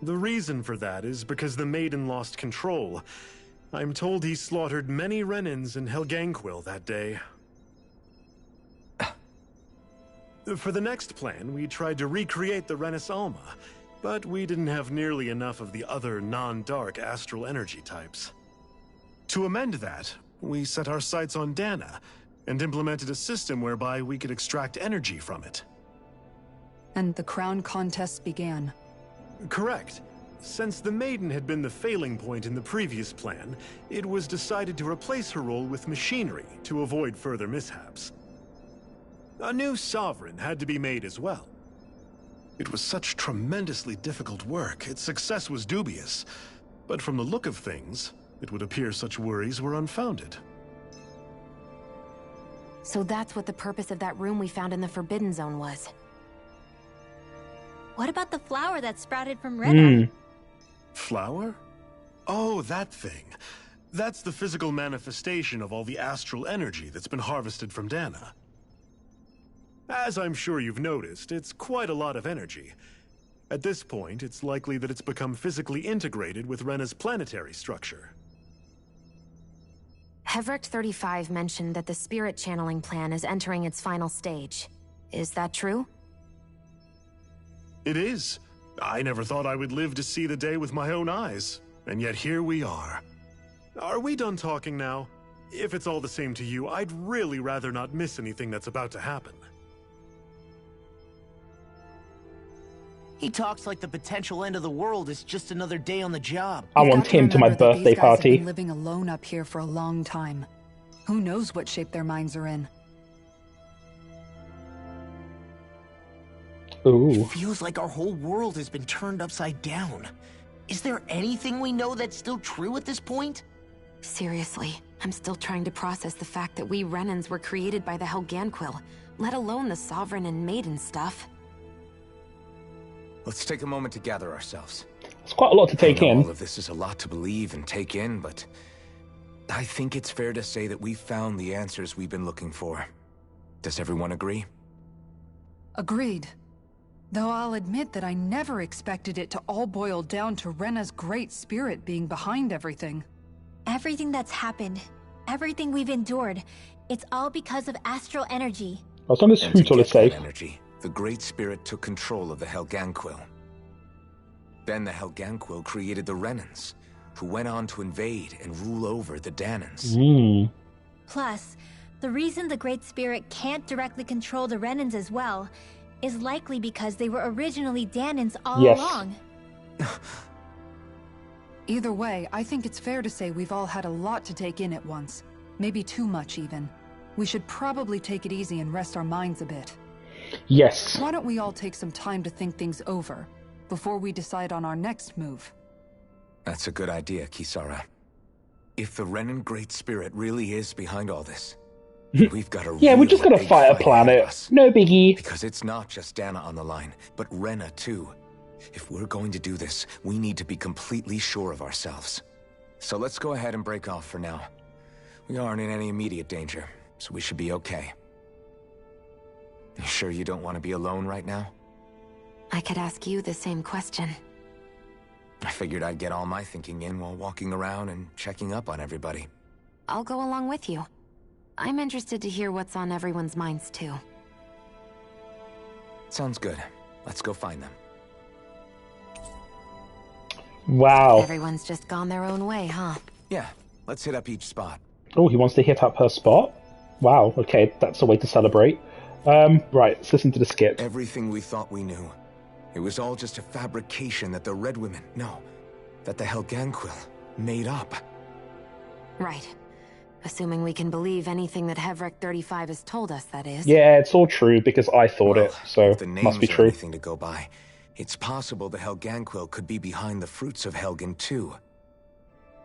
The reason for that is because the Maiden lost control. I'm told he slaughtered many Renans in Helganquil that day. For the next plan, we tried to recreate the Renis Alma, but we didn't have nearly enough of the other non-dark astral energy types. To amend that, we set our sights on Dana, and implemented a system whereby we could extract energy from it. And the crown contests began. Correct. Since the Maiden had been the failing point in the previous plan, it was decided to replace her role with machinery to avoid further mishaps. A new Sovereign had to be made as well. It was such tremendously difficult work, its success was dubious. But from the look of things, it would appear such worries were unfounded. So that's what the purpose of that room we found in the Forbidden Zone was. What about the flower that sprouted from Rena? Flower? Oh, that thing. That's the physical manifestation of all the astral energy that's been harvested from Dana. As I'm sure you've noticed, it's quite a lot of energy. At this point, it's likely that it's become physically integrated with Rena's planetary structure. Hevrecht 35 mentioned that the spirit channeling plan is entering its final stage. Is that true? It is. I never thought I would live to see the day with my own eyes, and yet here we are. Are we done talking now? If it's all the same to you, I'd really rather not miss anything that's about to happen. He talks like the potential end of the world is just another day on the job. I want him to my birthday these guys have party. been living alone up here for a long time. Who knows what shape their minds are in? Ooh. It feels like our whole world has been turned upside down. Is there anything we know that's still true at this point? Seriously, I'm still trying to process the fact that we Renans were created by the Helganquil, let alone the Sovereign and Maiden stuff. Let's take a moment to gather ourselves. It's quite a lot to take in. All of this is a lot to believe and take in, but I think it's fair to say that we've found the answers we've been looking for. Does everyone agree? Agreed. Though I'll admit that I never expected it to all boil down to Rena's great spirit being behind everything. Everything that's happened, everything we've endured, it's all because of astral energy. As long as Hutol is safe. Energy, the Great Spirit took control of the Helganquil. Then the Helganquil created the Renans, who went on to invade and rule over the Danans. Plus, the reason the Great Spirit can't directly control the Renans as well is likely because they were originally Danans all along. Either way, I think it's fair to say we've all had a lot to take in at once. Maybe too much, even. We should probably take it easy and rest our minds a bit. Yes. Why don't we all take some time to think things over before we decide on our next move? That's a good idea, Kisara. If the Renan Great Spirit really is behind all this, we've got a yeah, we're just gonna fight a planet. No biggie. Because it's not just Dana on the line, but Rena too. If we're going to do this, we need to be completely sure of ourselves. So let's go ahead and break off for now. We aren't in any immediate danger, so we should be okay. You sure you don't want to be alone right now? I could ask you the same question. I figured I'd get all my thinking in while walking around and checking up on everybody. I'll go along with you. I'm interested to hear what's on everyone's minds, too. Sounds good. Let's go find them. Wow. Everyone's just gone their own way, huh? Yeah, let's hit up each spot. Oh, he wants to hit up her spot? Wow, okay, that's a way to celebrate. Right, let's listen to the skit. Everything we thought we knew. It was all just a fabrication that the Red Women, that the Helganquil made up. Right. Assuming we can believe anything that Hevrecht 35 has told us, that is. Yeah, it's all true because I thought it, so if the names must be are true. anything to go by, it's possible the Helganquil could be behind the fruits of Helgen too.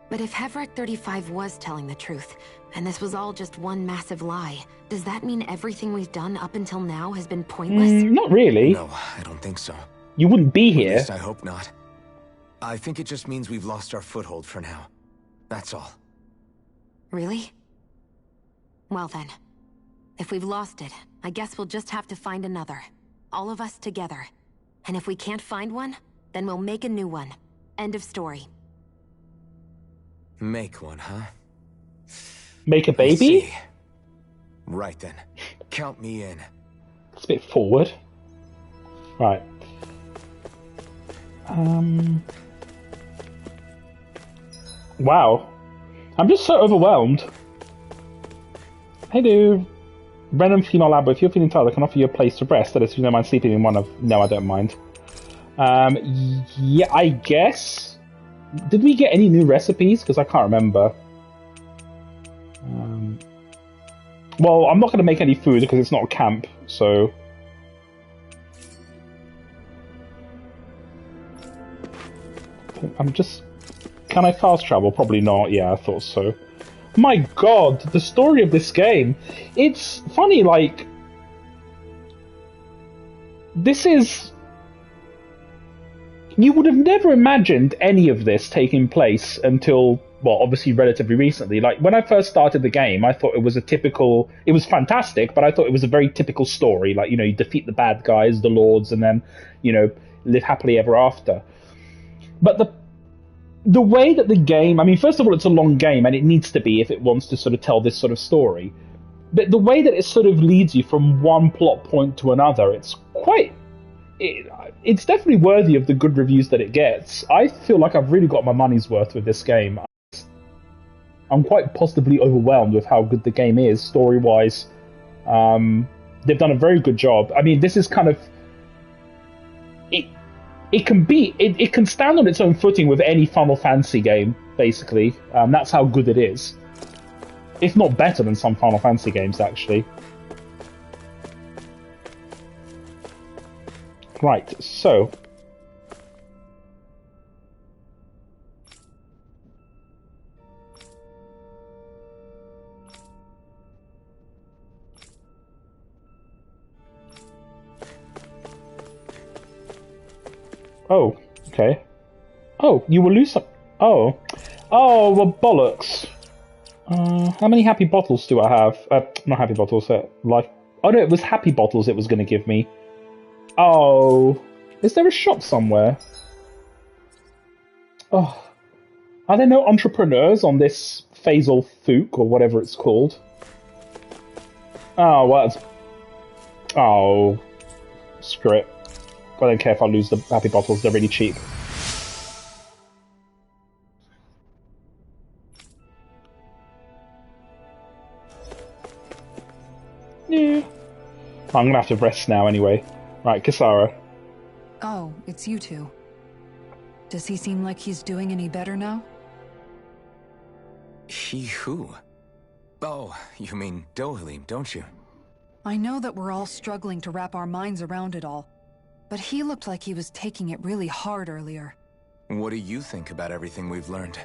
But if Hevrecht 35 was telling the truth, and this was all just one massive lie, does that mean everything we've done up until now has been pointless? Not really. No, I don't think so. You wouldn't be here. At least I hope not. I think it just means we've lost our foothold for now. That's all. Really? Well then, if we've lost it, I guess we'll just have to find another. All of us together. And if we can't find one, Then we'll make a new one. End of story. Make one, huh? Make a Let's baby? see. Right then. Count me in. It's a bit forward. Right. Wow. I'm just so overwhelmed. Hey dude. Random female lab, if you're feeling tired, I can offer you a place to rest. That is, if you don't mind sleeping in one of... No, I don't mind. Yeah, I guess. Did we get any new recipes? Because I can't remember. Well, I'm not going to make any food because it's not a camp, so... I'm just... Can I fast travel? Probably not. Yeah, I thought so. My god, the story of this game. It's funny, like... This is... You would have never imagined any of this taking place until, well, obviously relatively recently. Like, when I first started the game, I thought it was a typical... It was fantastic, but I thought it was a very typical story. Like, you know, you defeat the bad guys, the lords, and then, you know, live happily ever after. But the way that the game... I mean, first of all, it's a long game, and it needs to be if it wants to sort of tell this sort of story. But the way that it sort of leads you from one plot point to another, it's quite... It's definitely worthy of the good reviews that it gets. I feel like I've really got my money's worth with this game. I'm quite positively overwhelmed with how good the game is, story-wise. They've done a very good job. I mean, this is kind of... It can stand on its own footing with any Final Fantasy game, basically. That's how good it is. If not better than some Final Fantasy games, actually. Right, so... Oh, okay. Oh, you will lose some... Oh. Oh, well, bollocks. How many happy bottles do I have? Not happy bottles, life... Oh no, it was happy bottles it was going to give me. Oh. Is there a shop somewhere? Oh. Are there no entrepreneurs on this Phasal Fook, or whatever it's called? Oh, well, that's... Oh. Screw it. I don't care if I lose the happy bottles, they're really cheap. Yeah. I'm gonna have to rest now anyway. Right, Kisara. Oh, it's you two. Does he seem like he's doing any better now? He who? Oh, you mean Dohalim, don't you? I know that we're all struggling to wrap our minds around it all, but he looked like he was taking it really hard earlier. What do you think about everything we've learned?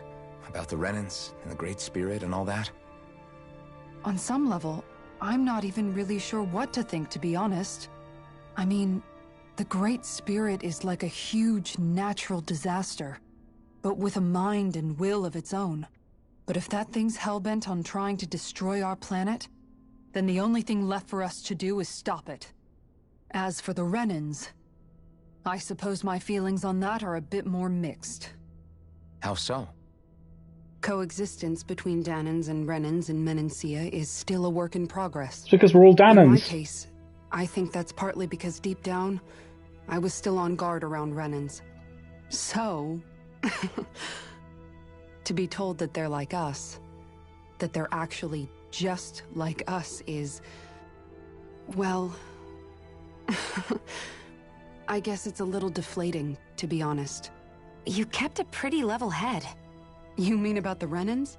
About the Renans and the Great Spirit and all that? On some level, I'm not even really sure what to think, to be honest. I mean, the Great Spirit is like a huge natural disaster, but with a mind and will of its own. But if that thing's hellbent on trying to destroy our planet, then the only thing left for us to do is stop it. As for the Renans, I suppose my feelings on that are a bit more mixed. How so? Coexistence between Dahnans and Renans in Menancia is still a work in progress. It's because we're all Dahnans. In my case, I think that's partly because deep down, I was still on guard around Renans. So... to be told that they're like us, that they're actually just like us is... well... I guess it's a little deflating, to be honest. You kept a pretty level head. You mean about the Renans?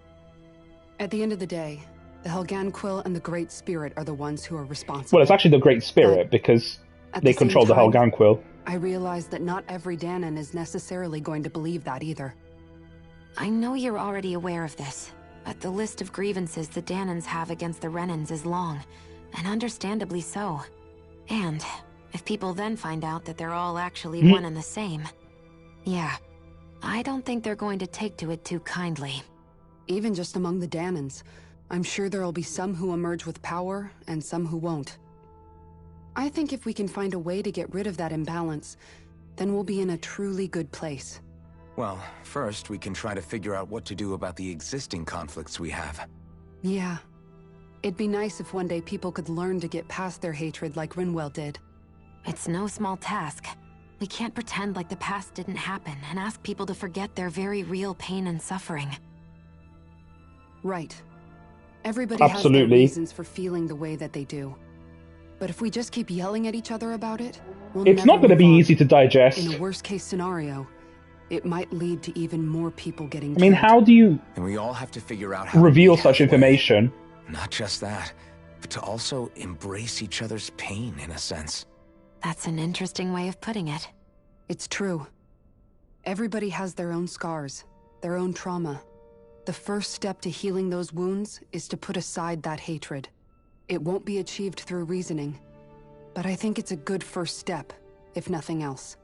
At the end of the day, the Helghan-Quil and the Great Spirit are the ones who are responsible. Well, it's actually the Great Spirit, because they control the Helghan-Quil. I realize that not every Dahnan is necessarily going to believe that either. I know you're already aware of this, but the list of grievances the Dahnans have against the Renans is long, and understandably so. And if people then find out that they're all actually one and the same, yeah, I don't think they're going to take to it too kindly. Even just among the Dahnans, I'm sure there'll be some who emerge with power and some who won't. I think if we can find a way to get rid of that imbalance, then we'll be in a truly good place. Well, first we can try to figure out what to do about the existing conflicts we have. Yeah. It'd be nice if one day people could learn to get past their hatred like Rinwell did. It's no small task. We can't pretend like the past didn't happen and ask people to forget their very real pain and suffering. Right. Everybody has their reasons for feeling the way that they do. But if we just keep yelling at each other about it, it's not going to be easy to digest. In a worst-case scenario, it might lead to even more people getting killed. I mean, how do you and we all have to figure out how reveal such information? Not just that, but to also embrace each other's pain in a sense. That's an interesting way of putting it. It's true. Everybody has their own scars, their own trauma. The first step to healing those wounds is to put aside that hatred. It won't be achieved through reasoning, but I think it's a good first step, if nothing else.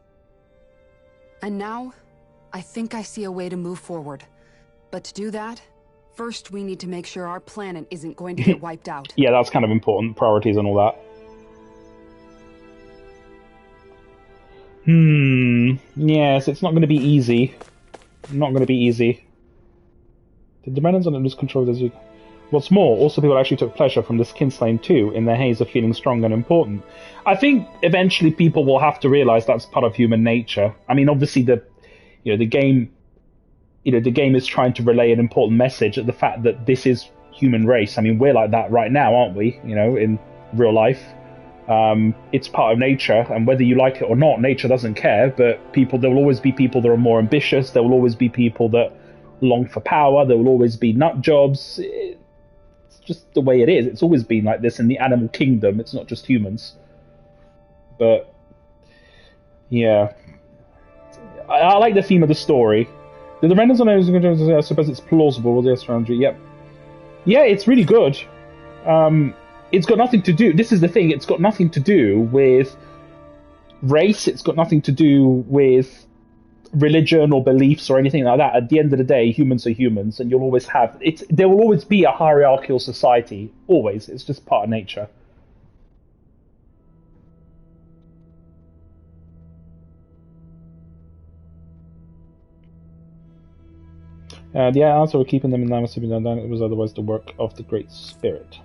And now, I think I see a way to move forward. But to do that, first we need to make sure our planet isn't going to get wiped out. Yeah, that's kind of important, priorities and all that. Yes, it's not going to be easy. Not going to be easy. The Remnants are lose control as you... What's more, also people actually took pleasure from this kinslaying too, in their haze of feeling strong and important. I think eventually people will have to realize that's part of human nature. I mean, obviously the game is trying to relay an important message at the fact that this is human race. I mean, we're like that right now, aren't we? In real life. It's part of nature, and whether you like it or not, nature doesn't care, but there will always be people that are more ambitious, there will always be people that long for power, there will always be nut jobs. It's just the way it is. It's always been like this in the animal kingdom, it's not just humans. But, yeah. I like the theme of the story. The Remnants on I suppose it's plausible with the astrology, yep. Yeah, it's really good. It's got nothing to do... This is the thing, it's got nothing to do with race, it's got nothing to do with religion or beliefs or anything like that. At the end of the day, humans are humans, and you'll always have... There will always be a hierarchical society. Always. It's just part of nature. The answer of keeping them in line must have been done. It was otherwise the work of the Great Spirit.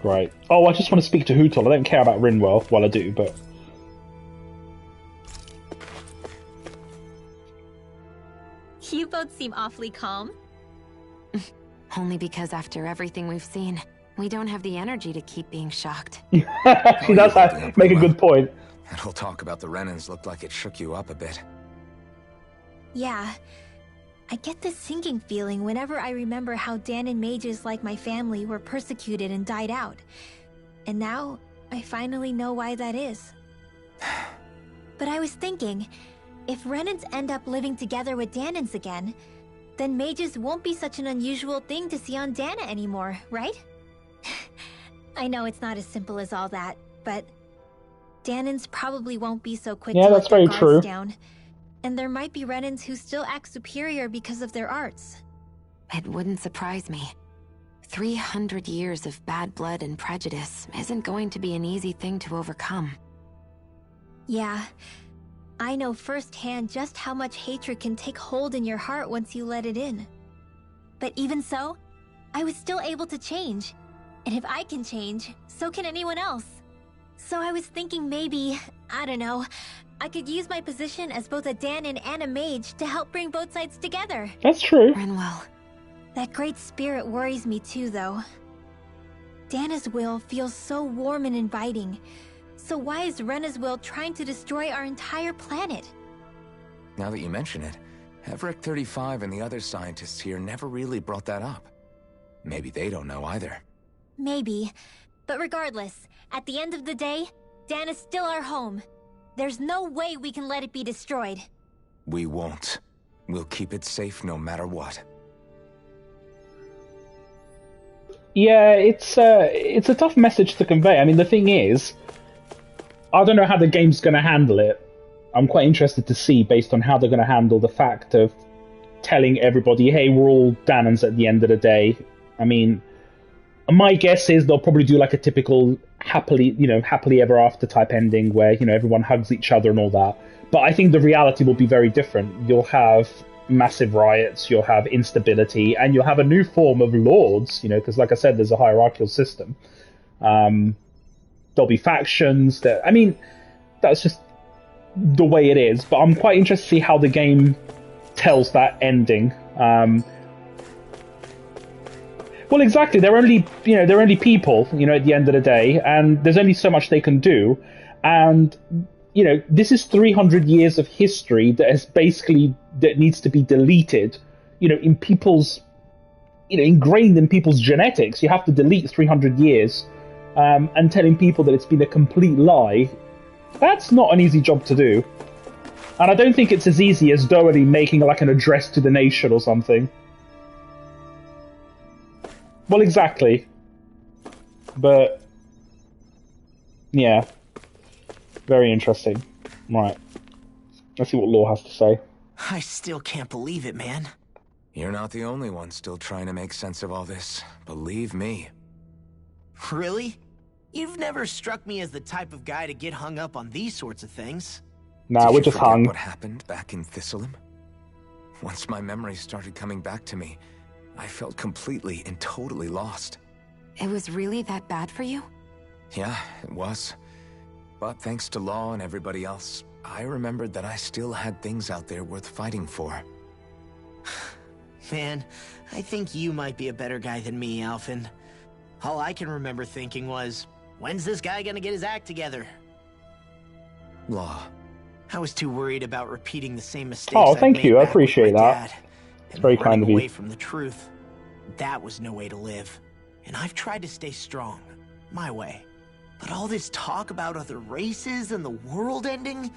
Right. Oh, I just want to speak to Hootle. I don't care about Rinwell. Well, I do, but... You both seem awfully calm. Only because after everything we've seen, we don't have the energy to keep being shocked. She does make a good point. That whole talk about the Renans looked like it shook you up a bit. Yeah. I get this sinking feeling whenever I remember how Dahnan mages like my family were persecuted and died out. And now, I finally know why that is. But I was thinking, if Renans end up living together with Dahnans again, then mages won't be such an unusual thing to see on Dahna anymore, right? I know it's not as simple as all that, but Dahnans probably won't be so quick to let their guards down. And there might be Renans who still act superior because of their arts. It wouldn't surprise me. 300 years of bad blood and prejudice isn't going to be an easy thing to overcome. Yeah. I know firsthand just how much hatred can take hold in your heart once you let it in. But even so, I was still able to change. And if I can change, so can anyone else. So I was thinking maybe, I don't know, I could use my position as both a Dahnan and a mage to help bring both sides together. That's true. Rinwell. That great spirit worries me too, though. Dahna's will feels so warm and inviting. So why is Rena's will trying to destroy our entire planet? Now that you mention it, Everett 35 and the other scientists here never really brought that up. Maybe they don't know either. Maybe. But regardless, at the end of the day, Dahna's still our home. There's no way we can let it be destroyed. We won't. We'll keep it safe no matter what. Yeah, it's a tough message to convey. I mean, the thing is, I don't know how the game's going to handle it. I'm quite interested to see, based on how they're going to handle the fact of telling everybody, hey, we're all Dahnans at the end of the day. I mean, My guess is they'll probably do like a typical happily ever after type ending where, everyone hugs each other and all that. But I think the reality will be very different. You'll have massive riots, you'll have instability, and you'll have a new form of lords, because like I said, there's a hierarchical system. There'll be factions that's just the way it is. But I'm quite interested to see how the game tells that ending. Well, exactly. They're only people, at the end of the day, and there's only so much they can do. And, this is 300 years of history that needs to be deleted, in people's, ingrained in people's genetics. You have to delete 300 years, and telling people that it's been a complete lie. That's not an easy job to do. And I don't think it's as easy as Doherty making like an address to the nation or something. Well, exactly. But, yeah. Very interesting. Right. Let's see what Law has to say. I still can't believe it, man. You're not the only one still trying to make sense of all this. Believe me. Really? You've never struck me as the type of guy to get hung up on these sorts of things. Nah, we're just hung. What happened back in Thistleum? Once my memories started coming back to me, I felt completely and totally lost. It was really that bad for you? Yeah, it was. But thanks to Law and everybody else, I remembered that I still had things out there worth fighting for. Man, I think you might be a better guy than me, Alphen. All I can remember thinking was, when's this guy gonna get his act together? Law. I was too worried about repeating the same mistakes. Oh, thank you. I appreciate that. It's very kind of you. Away from the truth. That was no way to live. And I've tried to stay strong, my way. But all this talk about other races and the world ending,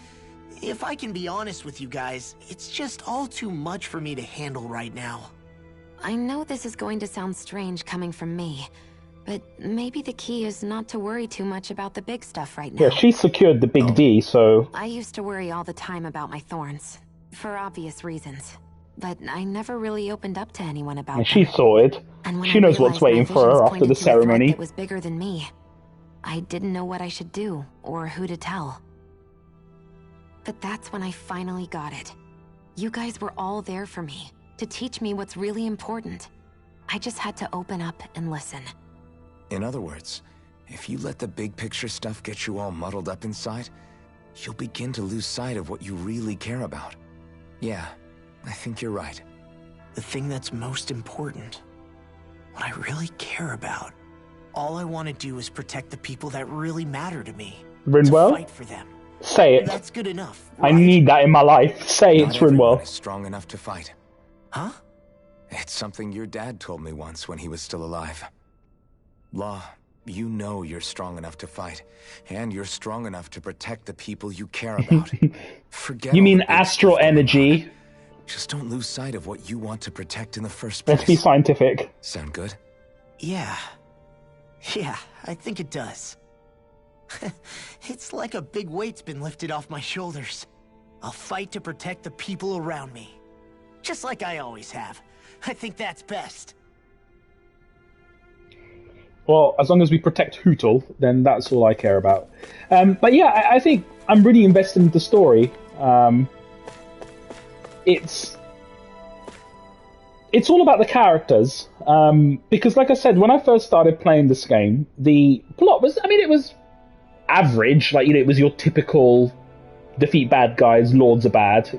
if I can be honest with you guys, it's just all too much for me to handle right now. I know this is going to sound strange coming from me, but maybe the key is not to worry too much about the big stuff right now. Yeah, she secured the big D, so... I used to worry all the time about my thorns, for obvious reasons. But I never really opened up to anyone about them. She's sorted. She knows what's waiting for her after the ceremony. It was bigger than me. I didn't know what I should do, or who to tell. But that's when I finally got it. You guys were all there for me, to teach me what's really important. I just had to open up and listen. In other words, if you let the big picture stuff get you all muddled up inside, you'll begin to lose sight of what you really care about. Yeah, I think you're right. The thing that's most important, what I really care about. All I want to do is protect the people that really matter to me. Rinwell? To fight for them. Say it. That's good enough. Right? I need that in my life. Say it, Rinwell. Is strong enough to fight. Huh? It's something your dad told me once when he was still alive. Law, you know you're strong enough to fight, and you're strong enough to protect the people you care about. Forget. You mean astral energy? Just don't lose sight of what you want to protect in the first place. Let's be scientific. Sound good? Yeah. Yeah, I think it does. It's like a big weight's been lifted off my shoulders. I'll fight to protect the people around me. Just like I always have. I think that's best. Well, as long as we protect Hootle, then that's all I care about. But yeah, I think I'm really invested in the story. It's all about the characters, because like I said, when I first started playing this game, the plot was, it was average, it was your typical defeat bad guys, lords are bad,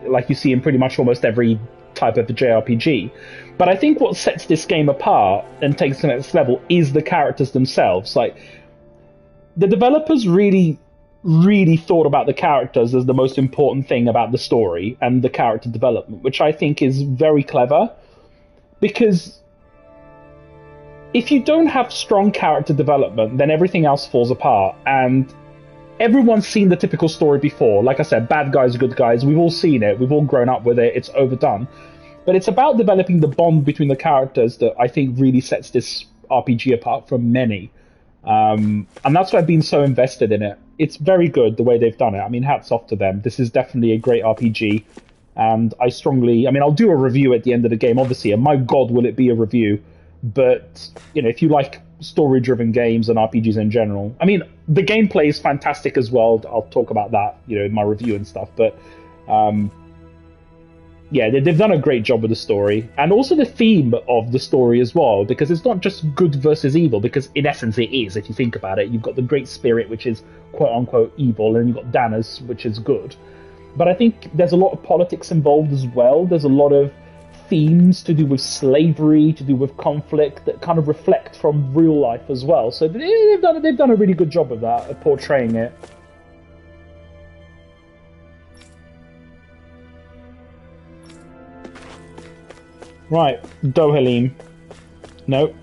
like you see in pretty much almost every type of the JRPG. But I think what sets this game apart and takes it to the next level is the characters themselves. The developers really thought about the characters as the most important thing about the story and the character development, which I think is very clever, because if you don't have strong character development, then everything else falls apart. And everyone's seen the typical story before. Like I said, bad guys, good guys, we've all seen it, we've all grown up with it, it's overdone. But it's about developing the bond between the characters that I think really sets this RPG apart from many. And that's why I've been so invested in it. It's very good the way they've done it. Hats off to them. This is definitely a great RPG. And I strongly... I'll do a review at the end of the game, obviously, and my god, will it be a review. But, if you like story-driven games and RPGs in general, I mean, the gameplay is fantastic as well. I'll talk about that, in my review and stuff. But, yeah, they've done a great job with the story. And also the theme of the story as well, because it's not just good versus evil, because in essence it is, if you think about it. You've got the Great Spirit, which is quote-unquote evil, and you've got Dana's, which is good. But I think there's a lot of politics involved as well. There's a lot of themes to do with slavery, to do with conflict, that kind of reflect from real life as well. So they've done a really good job of that, of portraying it. Right, Dohalim. Nope.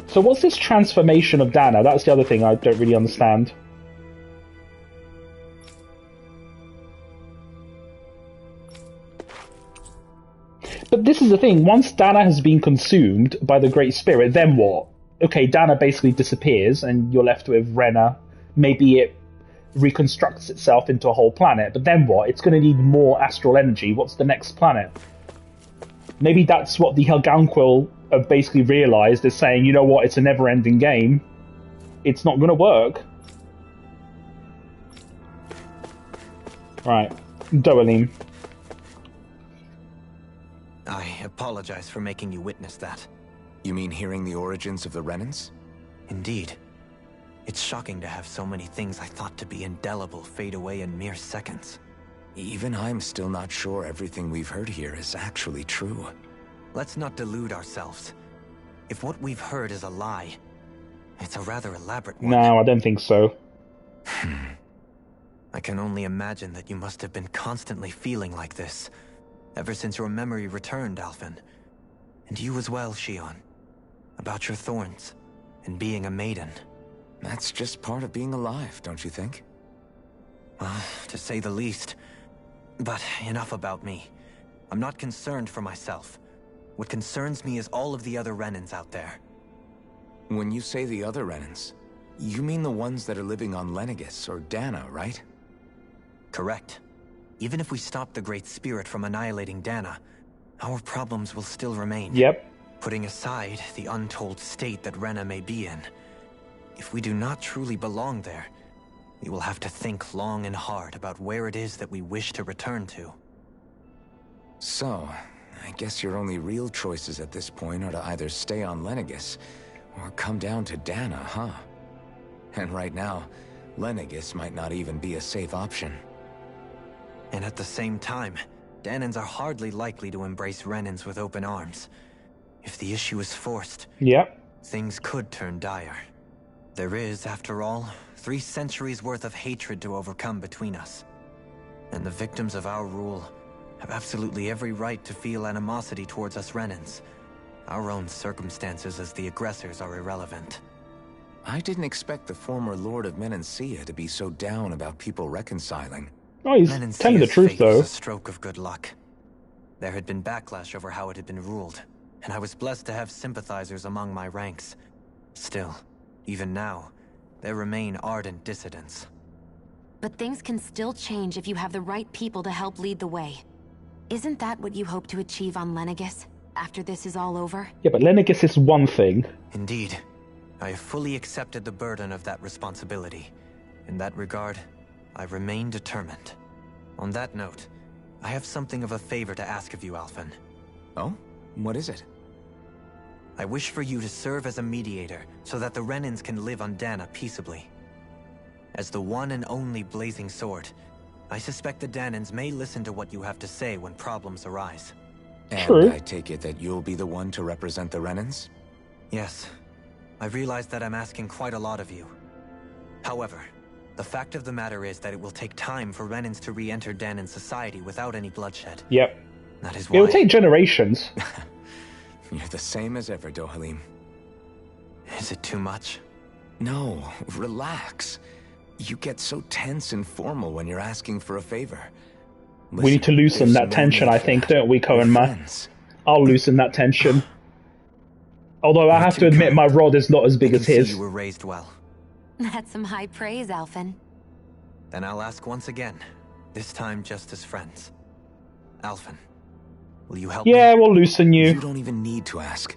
So what's this transformation of Dana? That's the other thing I don't really understand. But this is the thing, once Dana has been consumed by the Great Spirit, then what? Okay, Dana basically disappears, and you're left with Rena. Maybe it reconstructs itself into a whole planet, but then what? It's going to need more astral energy. What's the next planet? Maybe that's what the Helganquil have basically realized, is saying, you know what, it's a never-ending game. It's not going to work. Right, Dohalim. I apologize for making you witness that. You mean hearing the origins of the Renans? Indeed. It's shocking to have so many things I thought to be indelible fade away in mere seconds. Even I'm still not sure everything we've heard here is actually true. Let's not delude ourselves. If what we've heard is a lie, it's a rather elaborate one. No, I don't think so. I can only imagine that you must have been constantly feeling like this, ever since your memory returned, Alphen. And you as well, Shionne. About your thorns, and being a maiden. That's just part of being alive, don't you think? To say the least. But enough about me. I'm not concerned for myself. What concerns me is all of the other Renans out there. When you say the other Renans, you mean the ones that are living on Lenegis or Dana, right? Correct. Even if we stop the Great Spirit from annihilating Dana, our problems will still remain. Yep. Putting aside the untold state that Rena may be in, if we do not truly belong there, we will have to think long and hard about where it is that we wish to return to. So, I guess your only real choices at this point are to either stay on Lenegis, or come down to Dana, huh? And right now, Lenegis might not even be a safe option. And at the same time, Danans are hardly likely to embrace Renans with open arms. If the issue is forced, things could turn dire. There is, after all, 3 centuries worth of hatred to overcome between us. And the victims of our rule have absolutely every right to feel animosity towards us Renans. Our own circumstances as the aggressors are irrelevant. I didn't expect the former Lord of Menancia to be so down about people reconciling. Oh, he's telling the truth, though. Was a stroke of good luck. There had been backlash over how it had been ruled, and I was blessed to have sympathizers among my ranks. Still, even now, there remain ardent dissidents. But things can still change if you have the right people to help lead the way. Isn't that what you hope to achieve on Lenegis, after this is all over? Yeah, but Lenegis is one thing. Indeed. I have fully accepted the burden of that responsibility. In that regard, I remain determined. On that note, I have something of a favor to ask of you, Alphen. Oh? What is it? I wish for you to serve as a mediator, so that the Renans can live on Dana peaceably. As the one and only Blazing Sword, I suspect the Danans may listen to what you have to say when problems arise. And I take it that you'll be the one to represent the Renans? Yes. I realize that I'm asking quite a lot of you. However, the fact of the matter is that it will take time for Renans to re-enter Danan society without any bloodshed. Yep. That is why... It will take generations. You're the same as ever, Dohalim. Is it too much? No, relax. You get so tense and formal when you're asking for a favor. Listen, we need to loosen that tension, I think, don't we, Cohen? I'll loosen that tension. Although I have to admit, my rod is not as big as his. You were raised well. That's some high praise, Alphen. Then I'll ask once again, this time just as friends. Alphen, will you help me? Yeah, we'll loosen you. You don't even need to ask.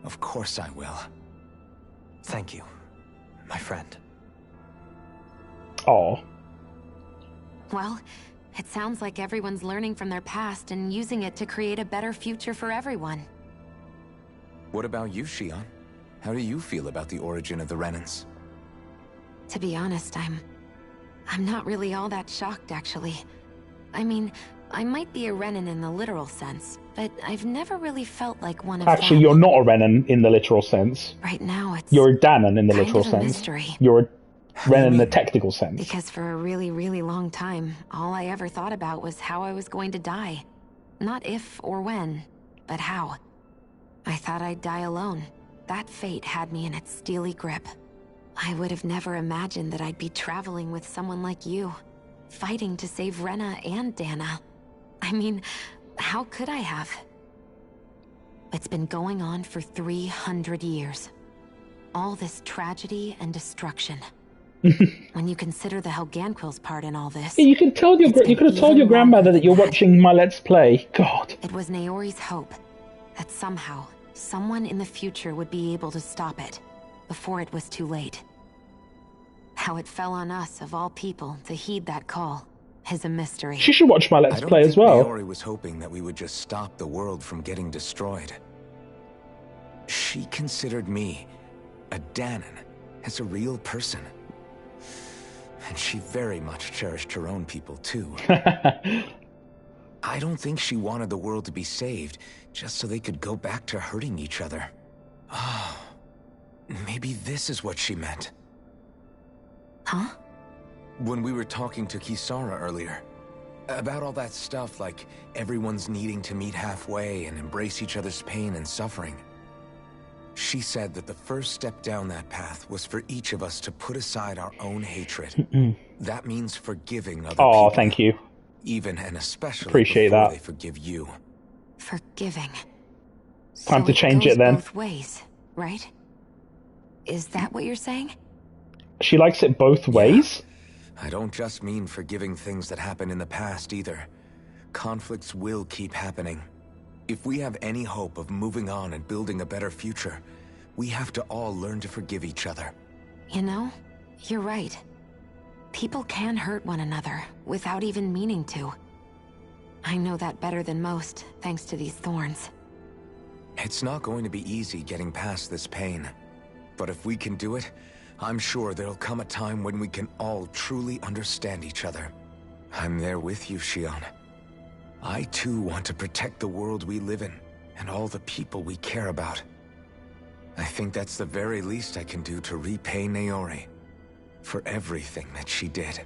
Of course I will. Thank you, my friend. Oh. Well, it sounds like everyone's learning from their past and using it to create a better future for everyone. What about you, Shionne? How do you feel about the origin of the Renans? To be honest, I'm not really all that shocked, actually. I mean, I might be a Renan in the literal sense, but I've never really felt like one of Actually, them. you're not a Renan in the literal sense. Right now, it's You're a Danan in the kind literal of a sense. mystery. You're a Renan in the technical sense. Because for a really, really long time, all I ever thought about was how I was going to die. Not if or when, but how. I thought I'd die alone. That fate had me in its steely grip. I would have never imagined that I'd be traveling with someone like you, fighting to save Rena and Dana. I mean, how could I have? It's been going on for 300 years. All this tragedy and destruction. When you consider the Helganquil's part in all this... Yeah, you could have told your grandmother that you're watching my Let's Play. God. It was Naori's hope that somehow, someone in the future would be able to stop it, before it was too late. How it fell on us, of all people, to heed that call is a mystery. She should watch my Let's Play as well. Naori was hoping that we would just stop the world from getting destroyed. She considered me, a Danan, as a real person. And she very much cherished her own people, too. I don't think she wanted the world to be saved, just so they could go back to hurting each other. Oh, maybe this is what she meant. Huh? When we were talking to Kisara earlier, about all that stuff like everyone's needing to meet halfway and embrace each other's pain and suffering. She said that the first step down that path was for each of us to put aside our own hatred. That means forgiving other people. Oh, thank you. Even and especially Appreciate before that. they forgive you. Forgiving. Time to change goes it then. Both ways, right? Is that what you're saying? She likes it both ways? I don't just mean forgiving things that happened in the past either. Conflicts will keep happening. If we have any hope of moving on and building a better future, we have to all learn to forgive each other. You know, you're right. People can hurt one another without even meaning to. I know that better than most, thanks to these thorns. It's not going to be easy getting past this pain. But if we can do it, I'm sure there'll come a time when we can all truly understand each other. I'm there with you, Shionne. I too want to protect the world we live in, and all the people we care about. I think that's the very least I can do to repay Naori for everything that she did.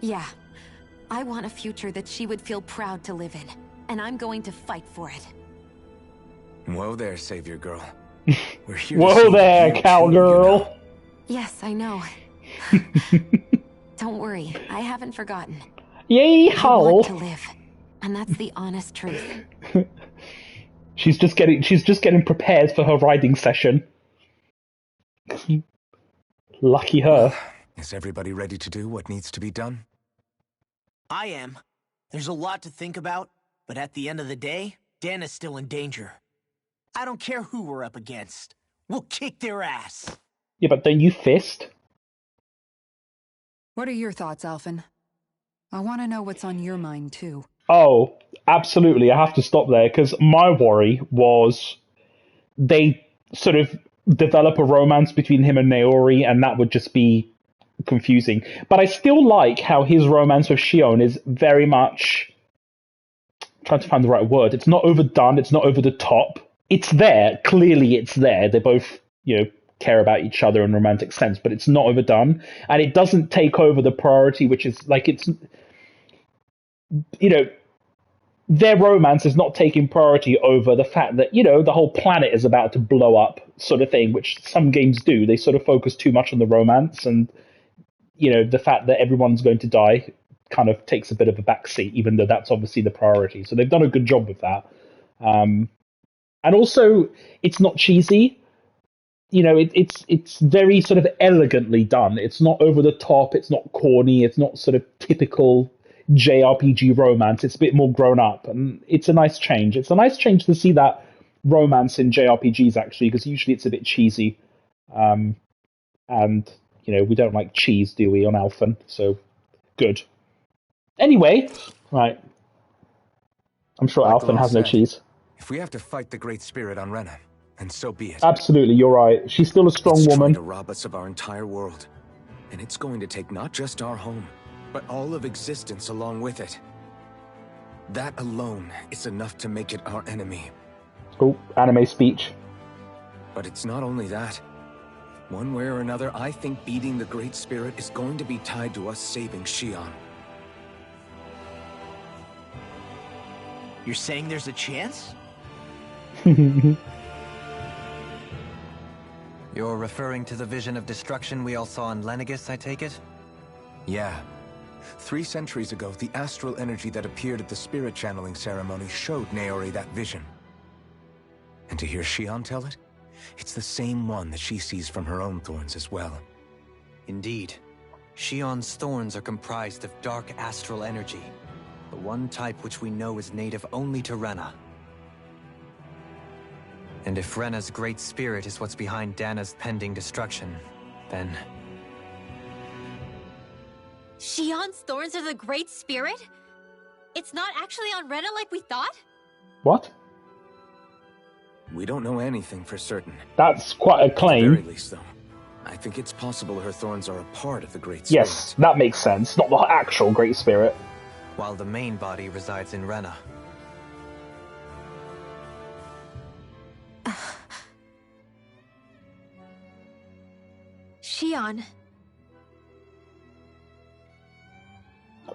Yeah. I want a future that she would feel proud to live in, and I'm going to fight for it. Whoa there, Savior Girl. We're here Whoa there, cowgirl. Yes, I know. Don't worry, I haven't forgotten. Yay, I Hull. want to live, and that's the honest truth. She's just getting prepared for her riding session. Lucky her. Is everybody ready to do what needs to be done? I am. There's a lot to think about, but at the end of the day, Dana's still in danger. I don't care who we're up against. We'll kick their ass. Yeah, but don't you fist? What are your thoughts, Alphen? I want to know what's on your mind, too. Oh, absolutely. I have to stop there, because my worry was they sort of develop a romance between him and Naori, and that would just be confusing. But I still like how his romance with Shionne is very much... I'm trying to find the right word. It's not overdone, it's not over the top. It's there. Clearly it's there. They both, care about each other in a romantic sense, but it's not overdone. And it doesn't take over the priority, which is like it's... their romance is not taking priority over the fact that, the whole planet is about to blow up sort of thing, which some games do. They sort of focus too much on the romance, and, the fact that everyone's going to die kind of takes a bit of a backseat, even though that's obviously the priority. So they've done a good job with that. And also, it's not cheesy. It's very sort of elegantly done. It's not over the top. It's not corny. It's not sort of typical. JRPG romance. It's a bit more grown up, and it's a nice change. It's a nice change to see that romance in JRPGs, actually, because usually it's a bit cheesy. And, we don't like cheese, do we, on Alphen? So, good. Anyway, right. I'm sure Like Alphen has no said, cheese. If we have to fight the Great Spirit on Rena, and so be it. Absolutely, you're right. She's still a strong It's woman. trying to rob us of our entire world. And it's going to take not just our home, but all of existence along with it. That alone is enough to make it our enemy. Oh, anime speech. But it's not only that. One way or another, I think beating the Great Spirit is going to be tied to us saving Xion. You're saying there's a chance? You're referring to the vision of destruction we all saw in Lenegis, I take it? Yeah. 3 centuries ago, the astral energy that appeared at the spirit channeling ceremony showed Naori that vision. And to hear Xion tell it, it's the same one that she sees from her own thorns as well. Indeed. Xion's thorns are comprised of dark astral energy, the one type which we know is native only to Rena. And if Rena's great spirit is what's behind Dana's pending destruction, then... Xion's thorns are the Great Spirit? It's not actually on Rena like we thought? What? We don't know anything for certain. That's quite a claim. At the very least, though, I think it's possible her thorns are a part of the Great Spirit. Yes, that makes sense. Not the actual Great Spirit. While the main body resides in Rena. Xion.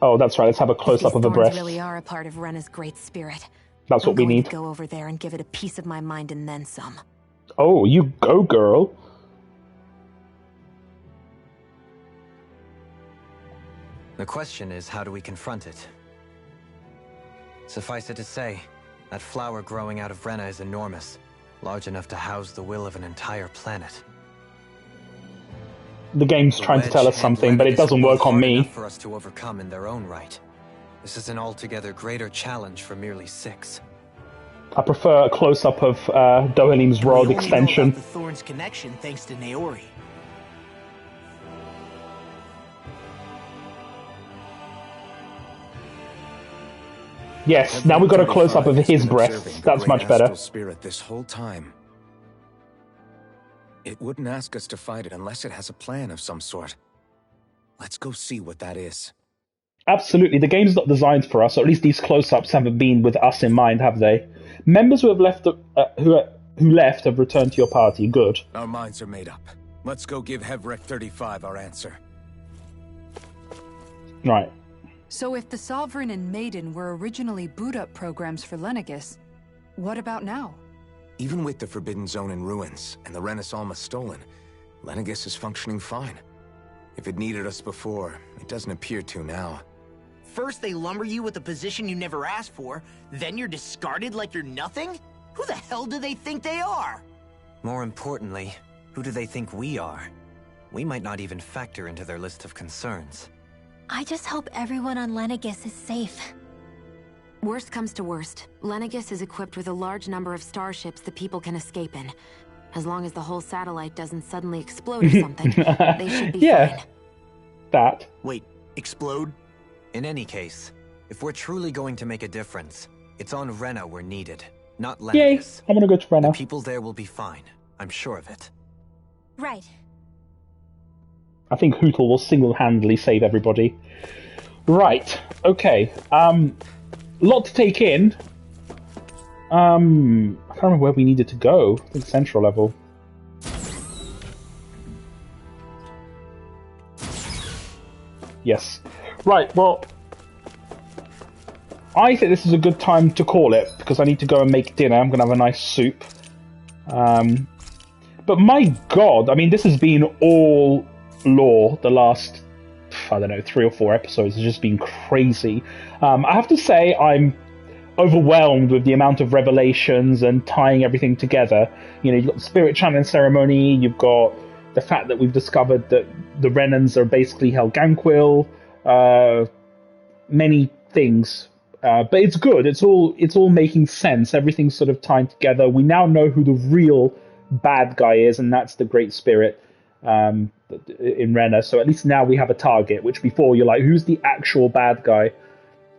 Oh, that's right. Let's have a close-up of the breast. Really are a part of Rena's Great Spirit. That's what we need. To go over there and give it a piece of my mind and then some. Oh, you go, girl. The question is, how do we confront it? Suffice it to say, that flower growing out of Rena is enormous, large enough to house the will of an entire planet. The game's trying to tell us something, but it doesn't work on me. For us to overcome in their own right. This is an altogether greater challenge for merely 6. I prefer a close-up of Dohalim's rod extension. Know about the Thorns connection thanks to Naori. Yes, now we've got a close-up of his breast. That's much better. Spirit this whole time. It wouldn't ask us to fight it unless it has a plan of some sort. Let's go see what that is. Absolutely, the game's not designed for us, or at least these close-ups haven't been with us in mind, have they? Members who have left, who left have returned to your party. Good. Our minds are made up. Let's go give Hevrek 35 our answer. Right. So if the Sovereign and Maiden were originally boot-up programs for Lenegis, what about now? Even with the Forbidden Zone in ruins and the Renis Alma stolen, Lenegis is functioning fine. If it needed us before, it doesn't appear to now. First they lumber you with a position you never asked for, then you're discarded like you're nothing? Who the hell do they think they are? More importantly, who do they think we are? We might not even factor into their list of concerns. I just hope everyone on Lenegis is safe. Worst comes to worst, Lenegis is equipped with a large number of starships that people can escape in. As long as the whole satellite doesn't suddenly explode or something, they should be fine. That. Wait, explode? In any case, if we're truly going to make a difference, it's on Rena we're needed, not Lenegis. Yay, I'm gonna go to Rena. The people there will be fine. I'm sure of it. Right. I think Hootle will single-handedly save everybody. Right, okay. Lot to take in. I can't remember where we needed to go. I think central level. Yes. Right, well, I think this is a good time to call it, because I need to go and make dinner. I'm going to have a nice soup. But my god, I mean, this has been all lore the last, I don't know, 3 or 4 episodes. It's just been crazy. I have to say, I'm overwhelmed with the amount of revelations and tying everything together. You know, you've got the Spirit Channeling Ceremony, you've got the fact that we've discovered that the Renans are basically Helganquil, many things. But it's good. It's all making sense. Everything's sort of tying together. We now know who the real bad guy is, and that's the Great Spirit in Rena. So at least now we have a target, which before you're like, who's the actual bad guy?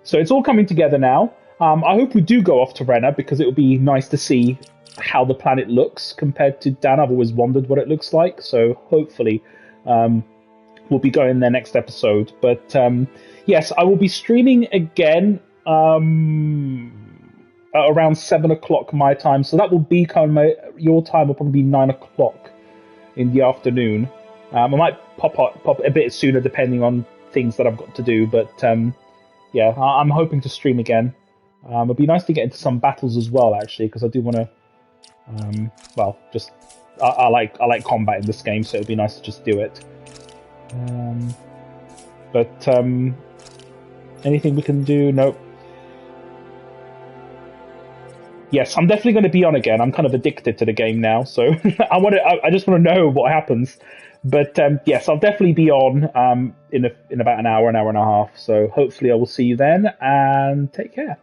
So it's all coming together now. I hope we do go off to Rena, because it would be nice to see how the planet looks compared to Dan. I've always wondered what it looks like. So hopefully we'll be going there next episode. But yes, I will be streaming again at around 7 o'clock my time, so that will be kind of your time will probably be 9 o'clock in the afternoon. I might pop a bit sooner depending on things that I've got to do, but yeah, I'm hoping to stream again. It'd be nice to get into some battles as well, actually, because I do want to well, just I like combat in this game, so it'd be nice to just do it. But anything we can do? Nope. Yes, I'm definitely going to be on again. I'm kind of addicted to the game now, so I just want to know what happens. But yes, I'll definitely be on in about an hour and a half. So hopefully I will see you then, and take care.